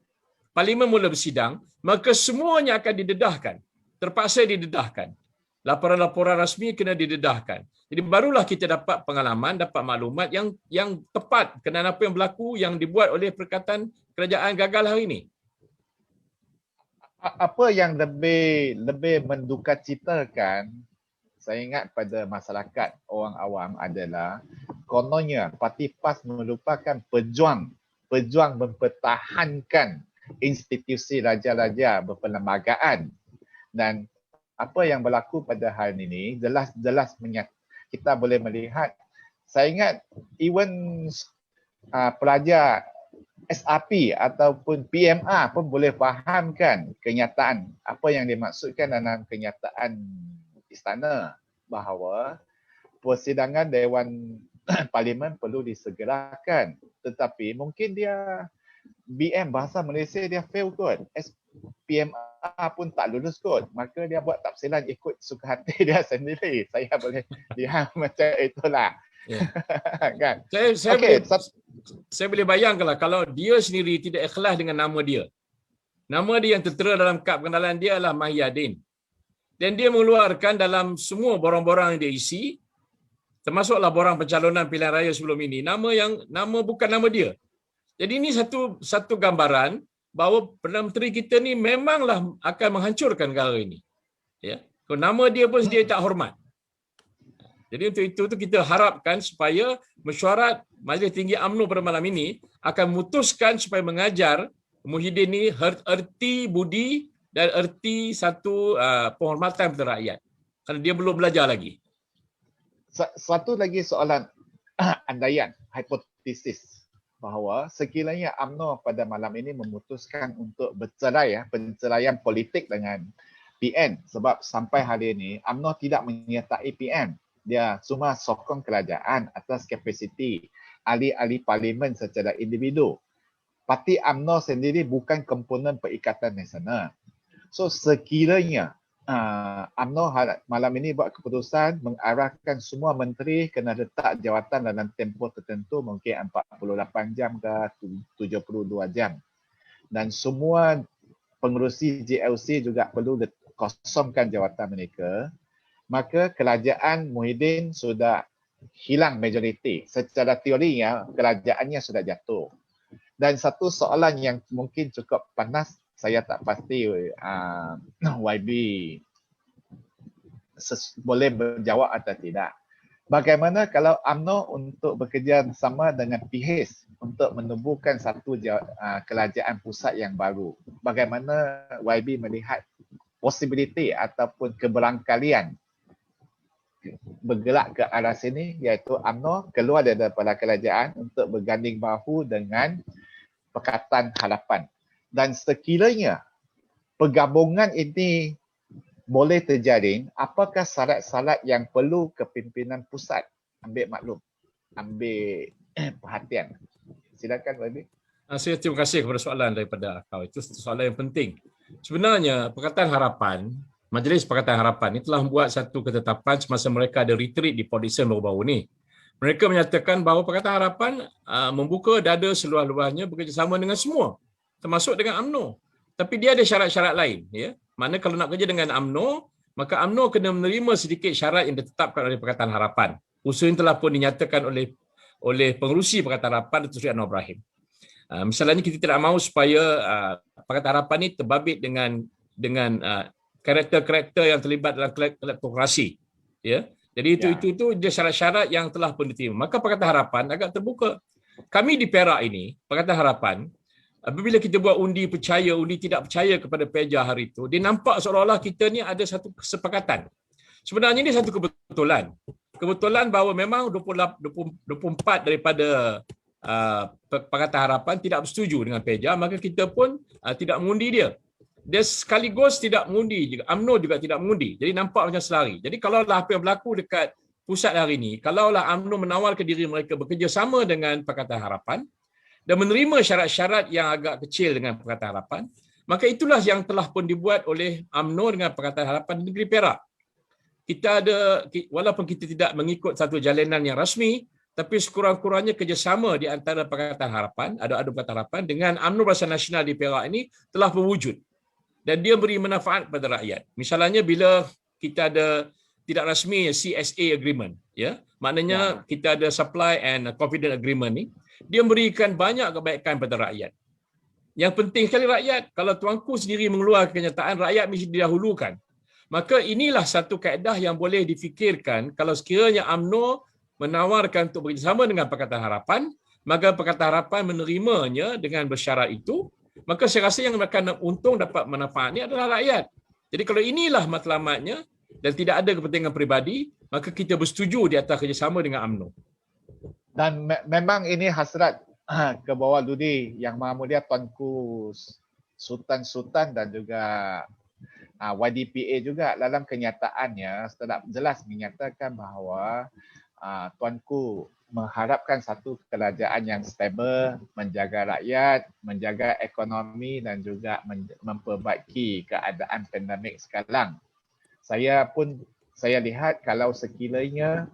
Parlimen mula bersidang, maka semuanya akan didedahkan. Terpaksa didedahkan. Laporan-laporan rasmi kena didedahkan. Jadi barulah kita dapat pengalaman, dapat maklumat yang tepat kenaan apa yang berlaku yang dibuat oleh Perikatan Kerajaan Gagal hari ini. Apa yang lebih mendukacitakan, saya ingat pada masyarakat orang awam adalah kononnya Parti PAS merupakan pejuang mempertahankan institusi raja-raja berperlembagaan, dan apa yang berlaku pada hari ini jelas kita boleh melihat. Saya ingat even pelajar SRP ataupun PMR pun boleh fahamkan kenyataan apa yang dimaksudkan dalam kenyataan istana, bahawa persidangan Dewan Parlimen perlu disegerakan, tetapi mungkin dia BM Bahasa Malaysia dia fail kot, PMR pun tak lulus kot, maka dia buat tafsiran ikut suka hati dia sendiri. Saya boleh lihat macam itulah. Yeah. Kan? Saya boleh bayangkanlah kalau dia sendiri tidak ikhlas dengan nama dia. Nama dia yang tertera dalam kad pengenalan dia adalah Mahyadin. Dan dia mengeluarkan dalam semua borang-borang yang dia isi, termasuklah borang pencalonan pilihan raya sebelum ini, nama bukan nama dia. Jadi ini satu gambaran bahawa Perdana Menteri kita ni memanglah akan menghancurkan negara ini. Ya. Kalau nama dia pun dia tak hormat. Jadi untuk itu kita harapkan supaya mesyuarat Majlis Tinggi UMNO pada malam ini akan memutuskan supaya mengajar Muhyiddin ni erti budi dan erti satu penghormatan kepada rakyat. Kerana dia belum belajar lagi. Satu lagi soalan andaian, hipotesis, bahawa sekiranya UMNO pada malam ini memutuskan untuk bercerai, penceraian politik dengan PN, sebab sampai hari ini UMNO tidak menyertai PN. Dia cuma sokong kerajaan atas kapasiti ahli-ahli parlimen secara individu. Parti UMNO sendiri bukan komponen Perikatan Nasional. So sekiranya UMNO malam ini buat keputusan mengarahkan semua menteri kena letak jawatan dalam tempoh tertentu, mungkin 48 jam ke 72 jam. Dan semua pengerusi GLC juga perlu kosongkan jawatan mereka, maka kerajaan Muhyiddin sudah hilang majoriti. Secara teorinya, kerajaannya sudah jatuh. Dan satu soalan yang mungkin cukup panas, saya tak pasti YB boleh menjawab atau tidak. Bagaimana kalau UMNO untuk bekerja sama dengan PIHIS untuk menubuhkan satu kerajaan pusat yang baru? Bagaimana YB melihat possibility ataupun keberangkalian bergerak ke arah sini, iaitu UMNO keluar daripada kerajaan untuk berganding bahu dengan Pakatan Harapan? Dan sekiranya pergabungan ini boleh terjalin, apakah syarat-syarat yang perlu kepimpinan pusat ambil maklum, ambil perhatian? Silakan, Wabi. Saya terima kasih kepada soalan daripada kau. Itu soalan yang penting. Sebenarnya Pakatan Harapan, Majlis Pakatan Harapan ini telah membuat satu ketetapan semasa mereka ada retreat di Port Dickson baru-baru ini. Mereka menyatakan bahawa Pakatan Harapan membuka dada seluas-luasnya bekerjasama dengan semua, termasuk dengan UMNO. Tapi dia ada syarat-syarat lain. Ya. Mana kalau nak kerja dengan UMNO, maka UMNO kena menerima sedikit syarat yang ditetapkan oleh Pakatan Harapan. Usul ini telah pun dinyatakan oleh pengerusi Pakatan Harapan, Datuk Seri Anwar Ibrahim. Misalnya kita tidak mahu supaya Pakatan Harapan ini terbabit dengan karakter-karakter yang terlibat dalam kleptokrasi. Ya. Jadi itu dia syarat-syarat yang telah pun diterima. Maka Pakatan Harapan agak terbuka. Kami di Perak ini, Pakatan Harapan, apabila kita buat undi percaya, undi tidak percaya kepada Peja hari itu, dia nampak seolah-olah kita ni ada satu kesepakatan. Sebenarnya ini satu kebetulan. Kebetulan bahawa memang 24 daripada Pakatan Harapan tidak bersetuju dengan Peja, maka kita pun tidak mengundi dia. Dia sekaligus tidak mengundi juga. UMNO juga tidak mengundi. Jadi nampak macam selari. Jadi kalaulah apa yang berlaku dekat pusat hari ini, kalaulah UMNO menawarkan diri mereka bekerjasama dengan Pakatan Harapan dan menerima syarat-syarat yang agak kecil dengan Pakatan Harapan, maka itulah yang telah pun dibuat oleh UMNO dengan Pakatan Harapan di negeri Perak. Kita ada, walaupun kita tidak mengikut satu jalinan yang rasmi, tapi sekurang-kurangnya kerjasama di antara Pakatan Harapan, ada Pakatan Harapan dengan UMNO Barisan Nasional di Perak ini telah berwujud. Dan dia beri manfaat kepada rakyat. Misalnya bila kita ada tidak rasmi CSA agreement, ya, maknanya kita ada supply and confidence agreement ni, dia memberikan banyak kebaikan kepada rakyat. Yang penting sekali rakyat, kalau tuanku sendiri mengeluarkan kenyataan, rakyat mesti didahulukan. Maka inilah satu kaedah yang boleh difikirkan kalau sekiranya UMNO menawarkan untuk bekerjasama dengan Pakatan Harapan, maka Pakatan Harapan menerimanya dengan bersyarat itu, maka saya rasa yang akan untung dapat manfaat ini adalah rakyat. Jadi kalau inilah matlamatnya dan tidak ada kepentingan peribadi, maka kita bersetuju di atas kerjasama dengan UMNO. Dan memang ini hasrat ke bawah Ludi Yang Maha Mulia Tuanku Sultan dan juga YDPA juga dalam kenyataannya telah jelas menyatakan bahawa Tuanku mengharapkan satu kerajaan yang stabil, menjaga rakyat, menjaga ekonomi dan juga memperbaiki keadaan pandemik sekarang. Saya lihat kalau sekiranya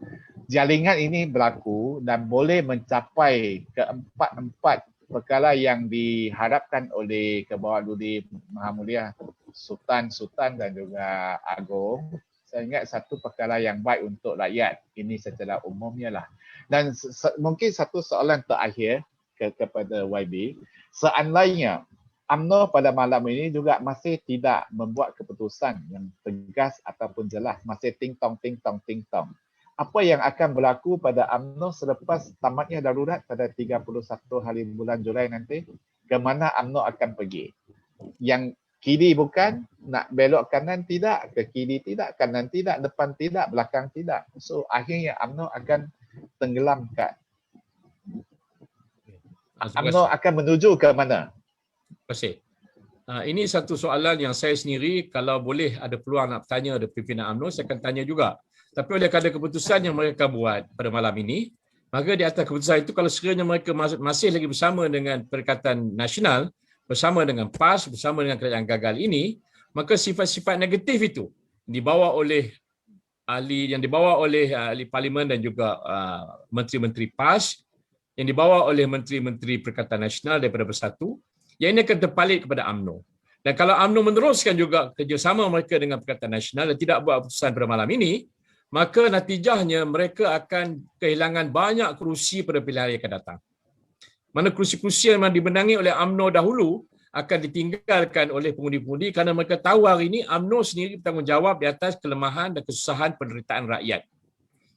jaringan ini berlaku dan boleh mencapai keempat-empat perkara yang diharapkan oleh Kebawah Ludi Maha Mulia Sultan dan juga Agong, saya ingat satu perkara yang baik untuk rakyat. Ini secara umumnya lah. Dan mungkin satu soalan terakhir kepada YB. Seandainya UMNO pada malam ini juga masih tidak membuat keputusan yang tegas ataupun jelas, masih ting-tong. Apa yang akan berlaku pada UMNO selepas tamatnya darurat pada 31 hari bulan Julai nanti? Ke mana UMNO akan pergi? Yang kiri bukan, nak belok kanan tidak, ke kiri tidak, kanan tidak, depan tidak, belakang tidak. So akhirnya UMNO akan tenggelam kat. UMNO akan menuju ke mana? Terima kasih. Ini satu soalan yang saya sendiri kalau boleh ada peluang nak tanya dari pimpinan UMNO, saya akan tanya juga. Tapi oleh kadar keputusan yang mereka buat pada malam ini, maka di atas keputusan itu kalau sekiranya mereka masih lagi bersama dengan Perikatan Nasional, bersama dengan PAS, bersama dengan kerajaan gagal ini, maka sifat-sifat negatif itu dibawa oleh ahli Parlimen dan juga menteri-menteri PAS, yang dibawa oleh menteri-menteri Perikatan Nasional daripada Bersatu, yang ini akan terpalit kepada UMNO. Dan kalau UMNO meneruskan juga kerjasama mereka dengan Perikatan Nasional dan tidak buat keputusan pada malam ini, maka natijahnya mereka akan kehilangan banyak kerusi pada pilihan yang akan datang. Mana kerusi-kerusi yang dimenangi oleh UMNO dahulu akan ditinggalkan oleh pengundi-pengundi kerana mereka tahu hari ini UMNO sendiri bertanggungjawab di atas kelemahan dan kesusahan penderitaan rakyat.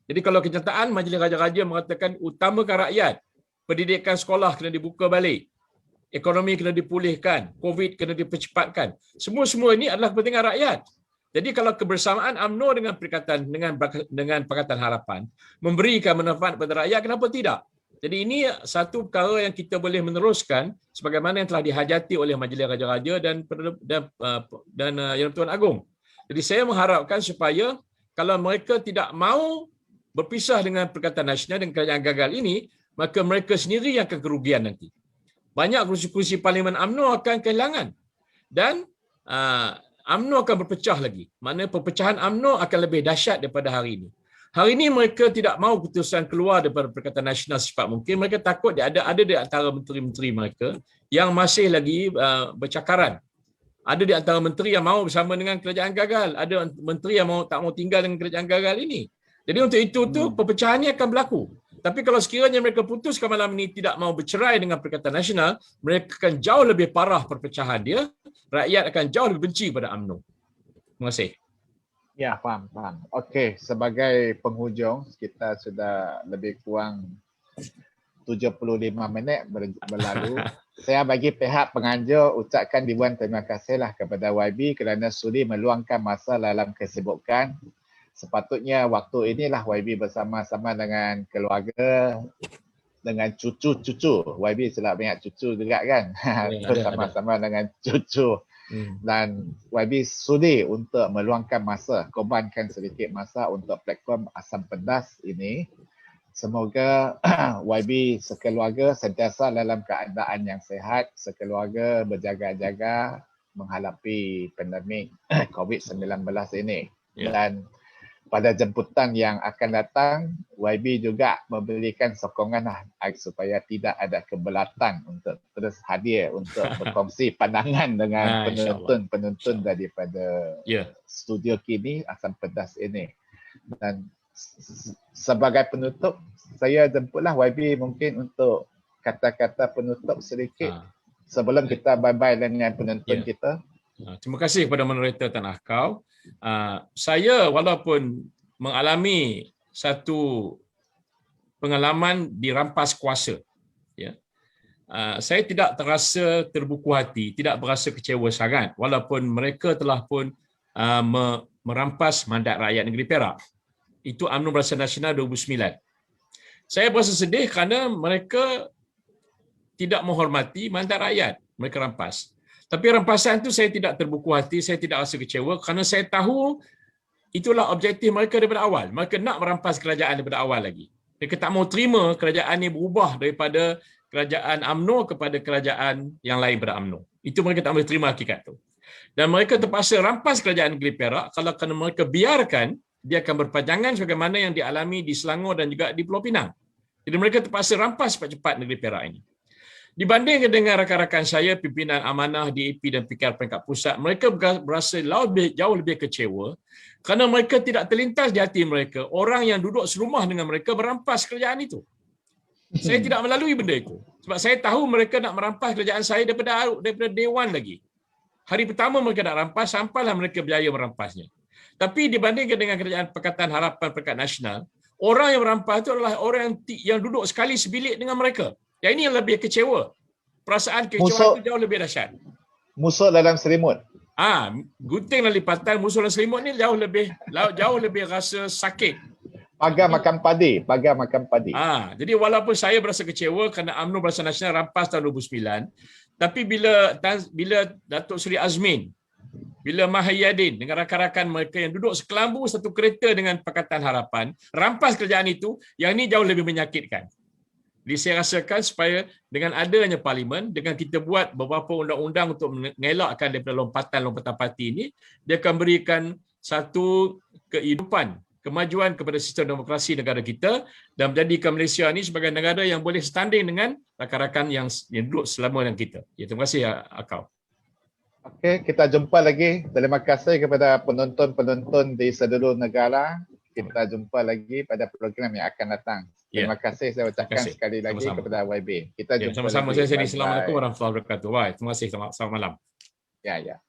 Jadi kalau kenyataan Majlis Raja-Raja mengatakan utamakan rakyat, pendidikan sekolah kena dibuka balik, ekonomi kena dipulihkan, COVID kena dipercepatkan. Semua-semua ini adalah kepentingan rakyat. Jadi kalau kebersamaan UMNO dengan Pakatan Harapan memberikan manfaat kepada rakyat, kenapa tidak? Jadi ini satu perkara yang kita boleh meneruskan sebagaimana yang telah dihajati oleh Majlis Raja-Raja dan Yang Tuan Agong. Jadi saya mengharapkan supaya kalau mereka tidak mahu berpisah dengan Perikatan Nasional dan kerajaan gagal ini, maka mereka sendiri yang akan kerugian nanti. Banyak kursi-kursi Parlimen UMNO akan kehilangan dan UMNO akan berpecah lagi. Maknanya perpecahan UMNO akan lebih dahsyat daripada hari ini. Hari ini mereka tidak mahu keputusan keluar daripada Perikatan Nasional secepat mungkin. Mereka takut ada di antara menteri-menteri mereka yang masih lagi bercakaran. Ada di antara menteri yang mahu bersama dengan kerajaan gagal. Ada menteri yang tak mau tinggal dengan kerajaan gagal ini. Jadi untuk itu perpecahan ini akan berlaku. Tapi kalau sekiranya mereka putuskan malam ini tidak mahu bercerai dengan Perikatan Nasional, mereka akan jauh lebih parah perpecahan dia. Rakyat akan jauh lebih benci pada UMNO. Terima kasih. Ya, faham. Okey, sebagai penghujung, kita sudah lebih kurang 75 minit berlalu. Saya bagi pihak penganjur ucapkan ribuan terima kasihlah kepada YB kerana sudi meluangkan masa dalam kesibukan. Sepatutnya waktu inilah YB bersama-sama dengan keluarga, dengan cucu-cucu. YB selalu banyak cucu juga kan. Bersama-sama dengan cucu. Dan YB sudi untuk meluangkan masa, korbankan sedikit masa untuk platform Asam Pedas ini. Semoga YB sekeluarga sentiasa dalam keadaan yang sihat, sekeluarga berjaga-jaga menghadapi pandemik COVID-19 ini. Dan pada jemputan yang akan datang, YB juga memberikan sokongan supaya tidak ada kebelatan untuk terus hadir untuk berkongsi pandangan dengan penonton-penonton daripada studio kini Asam Pedas ini. Dan sebagai penutup, saya jemputlah YB mungkin untuk kata-kata penutup sedikit sebelum kita bye-bye dengan penonton kita. Terima kasih kepada moderator Tan Akau. Saya walaupun mengalami satu pengalaman dirampas kuasa, saya tidak terasa terbuku hati, tidak berasa kecewa sangat walaupun mereka telah pun merampas mandat rakyat negeri Perak. Itu UMNO Barisan Nasional 2009. Saya berasa sedih kerana mereka tidak menghormati mandat rakyat. Mereka rampas. Tapi rampasan itu saya tidak terbuku hati, saya tidak rasa kecewa kerana saya tahu itulah objektif mereka daripada awal. Mereka nak merampas kerajaan daripada awal lagi. Mereka tak mau terima kerajaan ini berubah daripada kerajaan UMNO kepada kerajaan yang lain pada UMNO. Itu mereka tak boleh terima hakikat itu. Dan mereka terpaksa rampas kerajaan negeri Perak kalau kerana mereka biarkan dia akan berpanjangan sebagaimana yang dialami di Selangor dan juga di Pulau Pinang. Jadi mereka terpaksa rampas cepat-cepat negeri Perak ini. Dibandingkan dengan rakan-rakan saya, pimpinan amanah DAP dan PKR peringkat pusat, mereka berasa jauh lebih kecewa kerana mereka tidak terlintas di hati mereka orang yang duduk serumah dengan mereka merampas kerajaan itu. Saya tidak melalui benda itu. Sebab saya tahu mereka nak merampas kerajaan saya daripada Dewan lagi. Hari pertama mereka nak rampas, sampailah mereka berjaya merampasnya. Tapi dibandingkan dengan kerajaan Pakatan Harapan Peringkat Nasional, orang yang merampas itu adalah orang yang duduk sekali sebilik dengan mereka. Yang ini yang lebih kecewa. Perasaan kekecewaan itu jauh lebih dahsyat. Musuh dalam selimut. Gunting dan lipatan, musuh dalam selimut ni jauh lebih rasa sakit. Pagar makan padi. Jadi walaupun saya berasa kecewa kerana UMNO Barisan Nasional rampas tahun 2009, tapi bila Datuk Seri Azmin, bila Mahayadin dengan rakan-rakan mereka yang duduk sekelambu satu kereta dengan Pakatan Harapan, rampas kerajaan itu, yang ini jauh lebih menyakitkan. Jadi saya rasakan supaya dengan adanya parlimen, dengan kita buat beberapa undang-undang untuk mengelakkan daripada lompatan-lompatan parti ini, dia akan berikan satu kehidupan, kemajuan kepada sistem demokrasi negara kita dan menjadikan Malaysia ini sebagai negara yang boleh standing dengan rakan-rakan yang duduk selama dengan kita. Terima kasih Akau. Okey, kita jumpa lagi. Terima kasih kepada penonton-penonton di seluruh negara. Kita jumpa lagi pada program yang akan datang. Terima kasih saya ucapkan sekali lagi kepada YB. Kita jumpa sama-sama. lagi. Assalamualaikum warahmatullahi wabarakatuh. Terima kasih. Selamat malam. Ya.